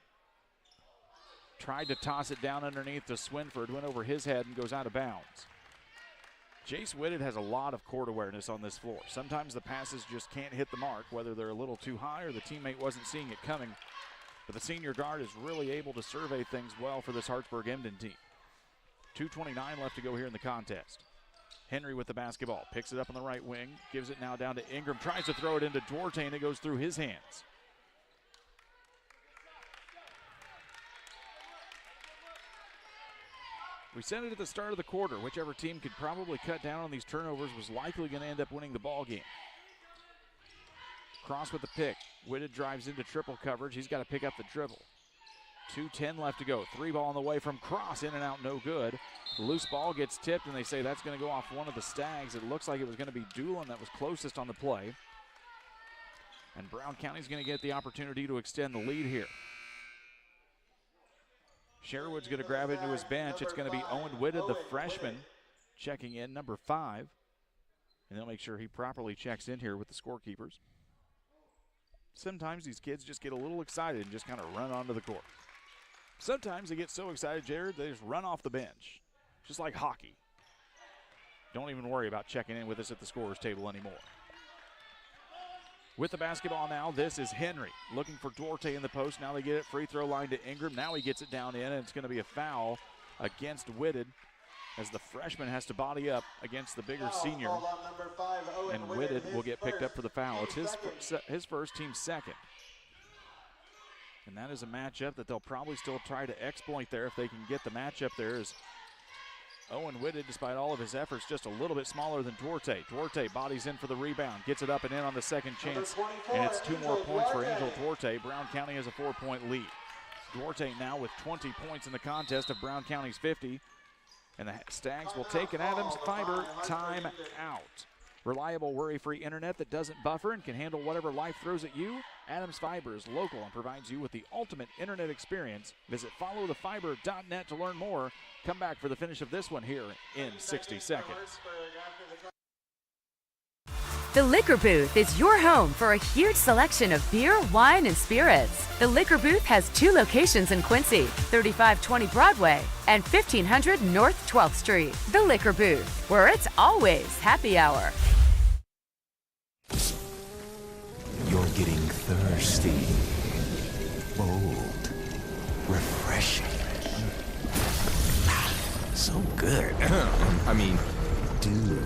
Tried to toss it down underneath to Swinford. Went over his head and goes out of bounds. Jace Whitted has a lot of court awareness on this floor. Sometimes the passes just can't hit the mark, whether they're a little too high or the teammate wasn't seeing it coming. But the senior guard is really able to survey things well for this Hartsburg Emden team. 2:29 left to go here in the contest. Henry with the basketball, picks it up on the right wing, gives it now down to Ingram, tries to throw it into Duarte, and it goes through his hands. We said it at the start of the quarter, whichever team could probably cut down on these turnovers was likely going to end up winning the ball game. Cross with the pick. Whitted drives into triple coverage. He's got to pick up the dribble. 2:10 left to go. 3 ball on the way from Cross, in and out, no good. Loose ball gets tipped, and they say that's going to go off one of the Stags. It looks like it was going to be Doolin that was closest on the play. And Brown County's going to get the opportunity to extend the lead here. Sherwood's going to grab it into his bench. It's going to be Owen Whitted, the freshman, checking in, number 5. And they'll make sure he properly checks in here with the scorekeepers. Sometimes these kids just get a little excited and just kind of run onto the court. Sometimes they get so excited, Jared, they just run off the bench, just like hockey. Don't even worry about checking in with us at the scorer's table anymore. With the basketball now, this is Henry looking for Duarte in the post. Now they get it free throw line to Ingram. Now he gets it down in, and it's going to be a foul against Whitted as the freshman has to body up against the bigger senior. And Whitted will get picked up for the foul. It's his first, team second. And that is a matchup that they'll probably still try to exploit there if they can get the matchup there. Is Owen Whitted, despite all of his efforts, just a little bit smaller than Duarte. Duarte bodies in for the rebound, gets it up and in on the second chance, and it's 2 more points for Angel Duarte. Brown County has a 4-point lead. Duarte now with 20 points in the contest of Brown County's 50, and the Stags will take an Adams Fiber time out. Reliable, worry-free internet that doesn't buffer and can handle whatever life throws at you. Adams Fiber is local and provides you with the ultimate internet experience. Visit followthefiber.net to learn more. Come back for the finish of this one here in 60 seconds. The Liquor Booth is your home for a huge selection of beer, wine, and spirits. The Liquor Booth has 2 locations in Quincy, 3520 Broadway and 1500 North 12th Street. The Liquor Booth, where it's always happy hour. You're getting thirsty, bold, refreshing. So good. I mean, dude.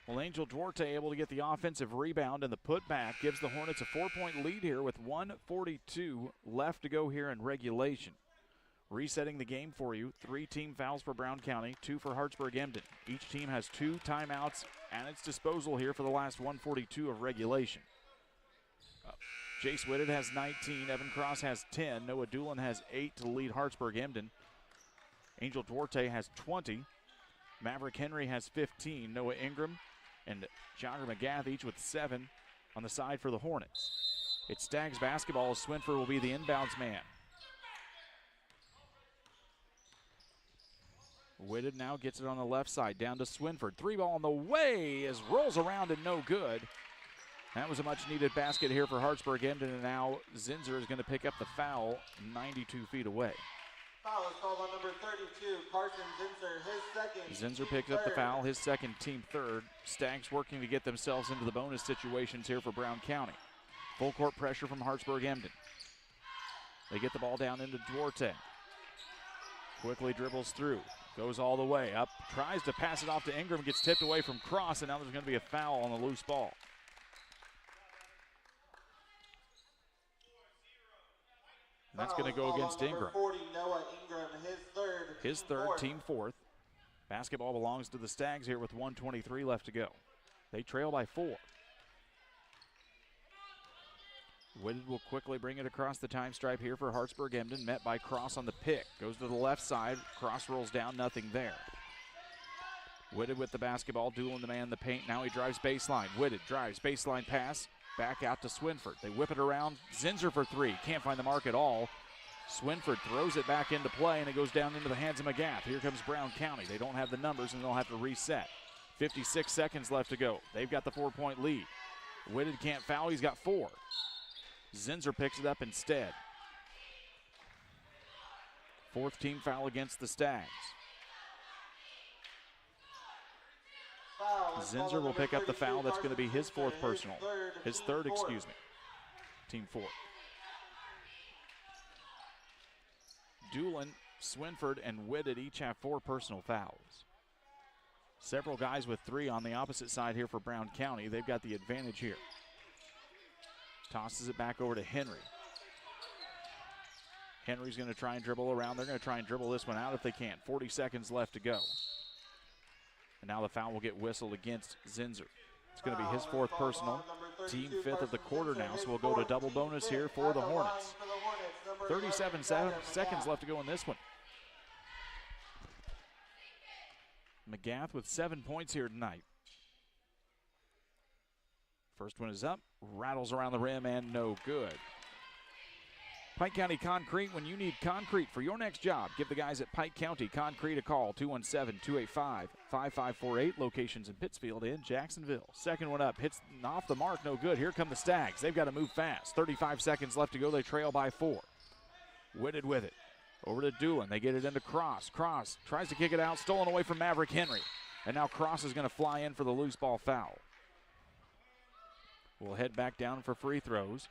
Well, Angel Duarte able to get the offensive rebound, and the putback gives the Hornets a 4-point lead here with 1:42 left to go here in regulation. Resetting the game for you, 3 team fouls for Brown County, 2 for Hartsburg Emden. Each team has 2 timeouts at its disposal here for the last 1:42 of regulation. Jace Whitted has 19, Evan Cross has 10, Noah Doolin has 8 to lead Hartsburg Emden. Angel Duarte has 20, Maverick Henry has 15, Noah Ingram and Jogger McGath each with 7 on the side for the Hornets. It's Stags basketball as Swinford will be the inbounds man. Whitted now gets it on the left side, down to Swinford. 3-ball on the way as rolls around and no good. That was a much-needed basket here for Hartsburg Emden, and now Zinser is going to pick up the foul 92 feet away. Foul is called on number 32, Carson Zinser, his second. Zinser picks up the foul, his second, team third. Stags working to get themselves into the bonus situations here for Brown County. Full court pressure from Hartsburg Emden. They get the ball down into Duarte. Quickly dribbles through, goes all the way up, tries to pass it off to Ingram, gets tipped away from Cross, and now there's going to be a foul on the loose ball. And that's going to go against Ingram. 40, Noah Ingram, his third, team fourth. Basketball belongs to the Stags here with 1:23 left to go. They trail by 4. Whitted will quickly bring it across the time stripe here for Hartsburg Emden, met by Cross on the pick. Goes to the left side, Cross rolls down, nothing there. Whitted with the basketball, dueling the man in the paint. Now he drives baseline. Whitted drives, baseline pass. Back out to Swinford. They whip it around. Zinser for 3. Can't find the mark at all. Swinford throws it back into play, and it goes down into the hands of McGath. Here comes Brown County. They don't have the numbers, and they'll have to reset. 56 seconds left to go. They've got the 4-point lead. Whitted can't foul. He's got 4. Zinser picks it up instead. 4th team foul against the Stags. Zinser will pick up the foul. That's going to be his 4th personal. His third, excuse me. Team 4. Doolin, Swinford, and Whitted each have 4 personal fouls. Several guys with 3 on the opposite side here for Brown County. They've got the advantage here. Tosses it back over to Henry. Henry's going to try and dribble around. They're going to try and dribble this one out if they can. 40 seconds left to go. And now the foul will get whistled against Zinser. It's going to be his 4th personal, team 5th of the quarter now, so we'll go to double bonus here for the Hornets. 37 seconds left to go in this one. McGath with 7 points here tonight. First one is up, rattles around the rim, and no good. Pike County Concrete, when you need concrete for your next job, give the guys at Pike County Concrete a call, 217-285-5548, locations in Pittsfield and Jacksonville. Second one up, hits off the mark, no good. Here come the Stags. They've got to move fast. 35 seconds left to go. They trail by 4. Whitted with it. Over to Doolin. They get it into Cross. Cross tries to kick it out, stolen away from Maverick Henry. And now Cross is going to fly in for the loose ball foul. We'll head back down for free throws.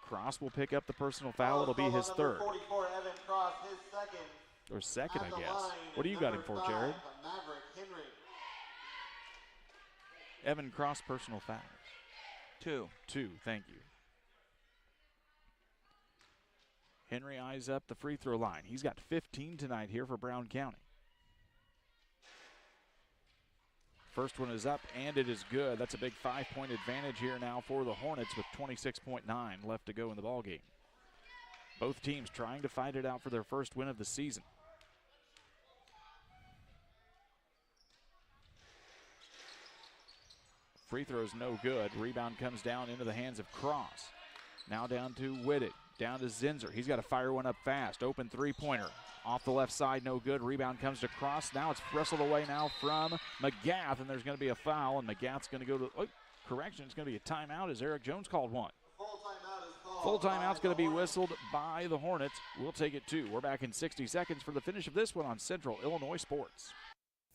Cross will pick up the personal foul. It'll be his third. 44, Evan Cross, his second. Or second, I guess. What do you got him for, Jared? Maverick Henry. Evan Cross personal fouls. 2. 2, thank you. Henry eyes up the free throw line. He's got 15 tonight here for Brown County. First one is up, and it is good. That's a big 5-point advantage here now for the Hornets with 26.9 left to go in the ballgame. Both teams trying to fight it out for their first win of the season. Free throw's no good. Rebound comes down into the hands of Cross. Now down to Whitted, down to Zinser. He's got to fire one up fast. Open three-pointer. Off the left side, no good. Rebound comes to Cross. Now it's wrestled away now from McGath, and there's going to be a foul, and McGath's going to go to, correction, it's going to be a timeout as Eric Jones called one. Full timeout's going to be whistled by the Hornets. We'll take it 2. We're back in 60 seconds for the finish of this one on Central Illinois Sports.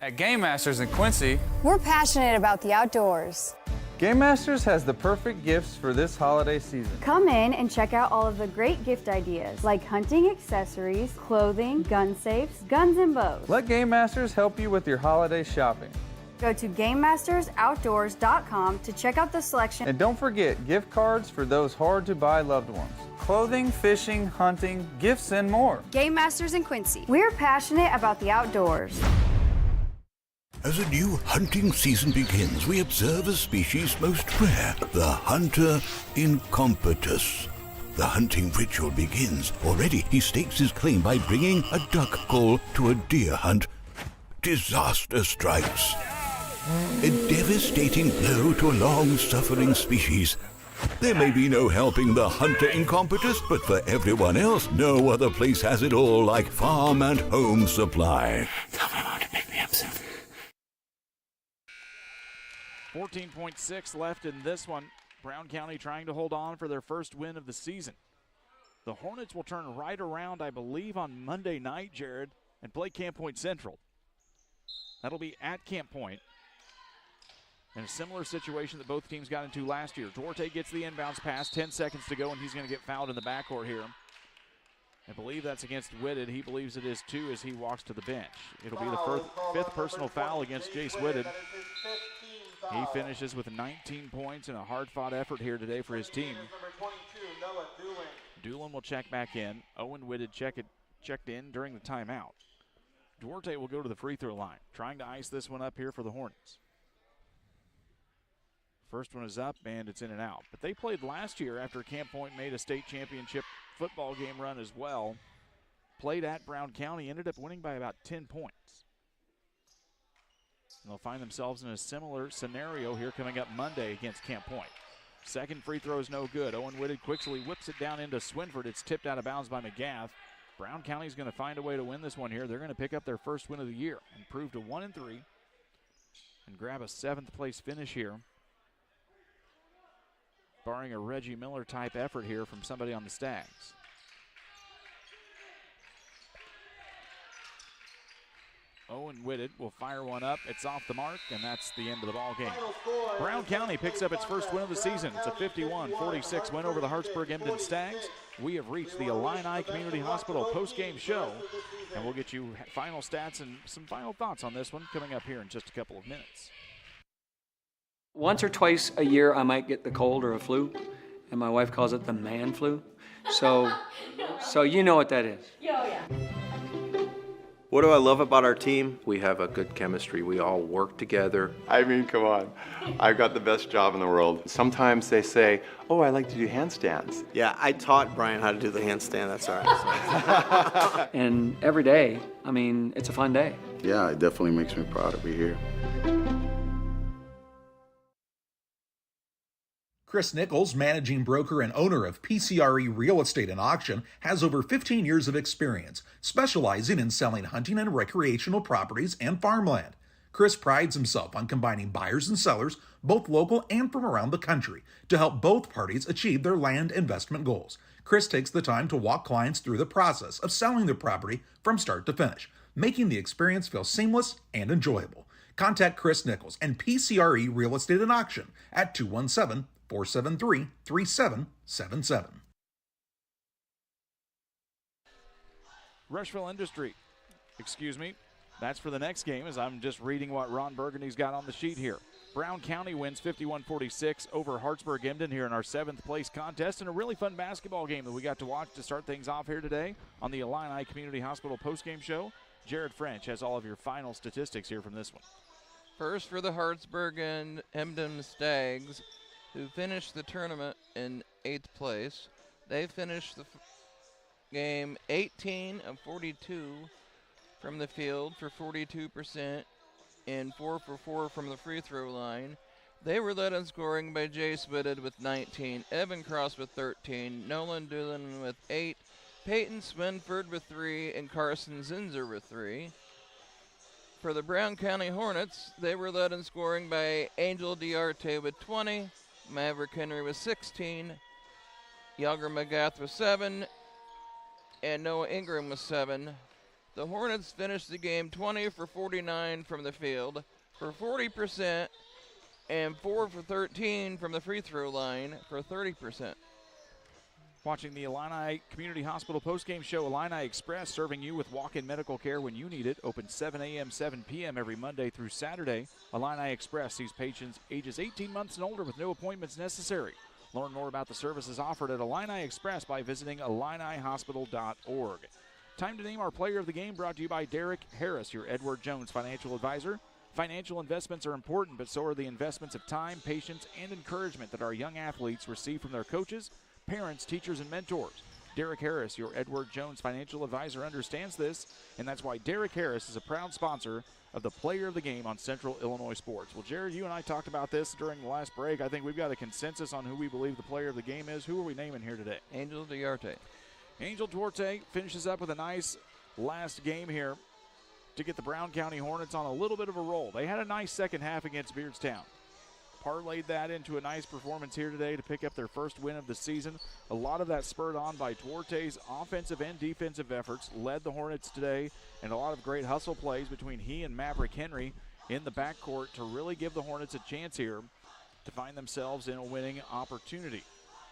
At Game Masters in Quincy, We're passionate about the outdoors. Game Masters has the perfect gifts for this holiday season. Come in and check out all of the great gift ideas like hunting accessories, clothing, gun safes, guns and bows. Let Game Masters help you with your holiday shopping. Go to GameMastersOutdoors.com to check out the selection. And don't forget gift cards for those hard-to-buy loved ones. Clothing, fishing, hunting, gifts, and more. Game Masters in Quincy. We're passionate about the outdoors. As a new hunting season begins, we observe a species most rare, the hunter incompetus. The hunting ritual begins. Already, he stakes his claim by bringing a duck call to a deer hunt. Disaster strikes. A devastating blow to a long-suffering species. There may be no helping the hunter incompetus, but for everyone else, no other place has it all like Farm and Home Supply. Tell my mom to pick me up soon. 14.6 left in this one. Brown County trying to hold on for their first win of the season. The Hornets will turn right around, I believe, on Monday night, Jared, and play Camp Point Central. That'll be at Camp Point. In a similar situation that both teams got into last year. Duarte gets the inbounds pass, 10 seconds to go, and he's going to get fouled in the backcourt here. I believe that's against Whitted. He believes it is 2 as he walks to the bench. It'll be the fifth personal foul against Jace Whitted. He finishes with 19 points and a hard-fought effort here today for his team. Doolin will check back in. Owen Whitted checked in during the timeout. Duarte will go to the free throw line, trying to ice this one up here for the Hornets. First one is up, and it's in and out. But they played last year after Camp Point made a state championship football game run as well. Played at Brown County, ended up winning by about 10 points. And they'll find themselves in a similar scenario here coming up Monday against Camp Point. Second free throw is no good. Owen Whitted quickly whips it down into Swinford. It's tipped out of bounds by McGath. Brown County's going to find a way to win this one here. They're going to pick up their first win of the year, improve to 1-3, and grab a 7th place finish here, barring a Reggie Miller type effort here from somebody on the Stags. Owen Whitted will fire one up. It's off the mark, and that's the end of the ball game. Brown County picks up its first win of the season. It's a 51-46 win over the Hartsburg Emden Stags. We have reached the Illini Community Hospital post-game show, and we'll get you final stats and some final thoughts on this one coming up here in just a couple of minutes. Once or twice a year, I might get the cold or a flu, and my wife calls it the man flu. So you know what that is. Yeah. What do I love about our team? We have a good chemistry. We all work together. I mean, come on. I've got the best job in the world. Sometimes they say, oh, I like to do handstands. Yeah, I taught Brian how to do the handstand. That's all right. And every day, I mean, it's a fun day. Yeah, it definitely makes me proud to be here. Chris Nichols, managing broker and owner of PCRE Real Estate and Auction, has over 15 years of experience, specializing in selling hunting and recreational properties and farmland. Chris prides himself on combining buyers and sellers, both local and from around the country, to help both parties achieve their land investment goals. Chris takes the time to walk clients through the process of selling their property from start to finish, making the experience feel seamless and enjoyable. Contact Chris Nichols and PCRE Real Estate and Auction at 217-473-3777. Rushville Industry, that's for the next game, as I'm just reading what Ron Burgundy's got on the sheet here. Brown County wins 51-46 over Hartsburg Emden here in our 7th place contest, and a really fun basketball game that we got to watch to start things off here today on the Illini Community Hospital postgame show. Jared French has all of your final statistics here from this one. First for the Hartsburg and Emden Stags, who finished the tournament in 8th place. They finished the game 18 of 42 from the field for 42% and 4 for 4 from the free throw line. They were led in scoring by Jace Whitted with 19, Evan Cross with 13, Nolan Doolin with 8, Peyton Swinford with 3, and Carson Zinzer with 3. For the Brown County Hornets, they were led in scoring by Angel Diarte with 20, Maverick Henry with 16, Yager McGath with 7, and Noah Ingram with 7. The Hornets finished the game 20 for 49 from the field for 40% and 4 for 13 from the free throw line for 30%. Watching the Illini Community Hospital postgame show, Illini Express, serving you with walk-in medical care when you need it. Open 7 a.m., 7 p.m. every Monday through Saturday. Illini Express sees patients ages 18 months and older with no appointments necessary. Learn more about the services offered at Illini Express by visiting IlliniHospital.org. Time to name our player of the game, brought to you by Derek Harris, your Edward Jones financial advisor. Financial investments are important, but so are the investments of time, patience, and encouragement that our young athletes receive from their coaches, parents, teachers, and mentors. Derek Harris, your Edward Jones financial advisor, understands this, and that's why Derek Harris is a proud sponsor of the player of the game on Central Illinois Sports. Well, Jared, you and I talked about this during the last break. I think we've got a consensus on who we believe the player of the game is. Who are we naming here today? Angel Diarte. Angel Duarte finishes up with a nice last game here to get the Brown County Hornets on a little bit of a roll. They had a nice second half against Beardstown. Parlayed that into a nice performance here today to pick up their first win of the season. A lot of that spurred on by Duarte's offensive and defensive efforts, led the Hornets today, and a lot of great hustle plays between he and Maverick Henry in the backcourt to really give the Hornets a chance here to find themselves in a winning opportunity.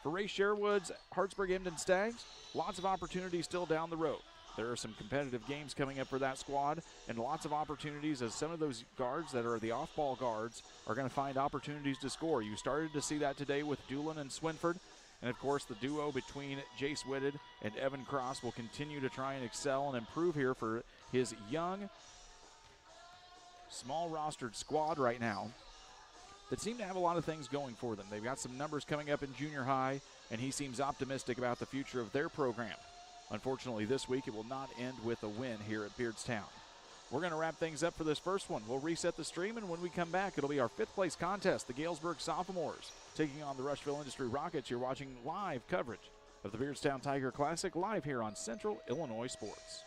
For Ray Sherwood's Hartsburg Emden Stags, lots of opportunities still down the road. There are some competitive games coming up for that squad, and lots of opportunities as some of those guards that are the off-ball guards are going to find opportunities to score. You started to see that today with Doolin and Swinford, and of course the duo between Jace Whitted and Evan Cross will continue to try and excel and improve here for his young, small-rostered squad right now that seem to have a lot of things going for them. They've got some numbers coming up in junior high, and he seems optimistic about the future of their program. Unfortunately, this week it will not end with a win here at Beardstown. We're going to wrap things up for this first one. We'll reset the stream, and when we come back, it'll be our 5th place contest, the Galesburg Sophomores, taking on the Rushville Industry Rockets. You're watching live coverage of the Beardstown Tiger Classic live here on Central Illinois Sports.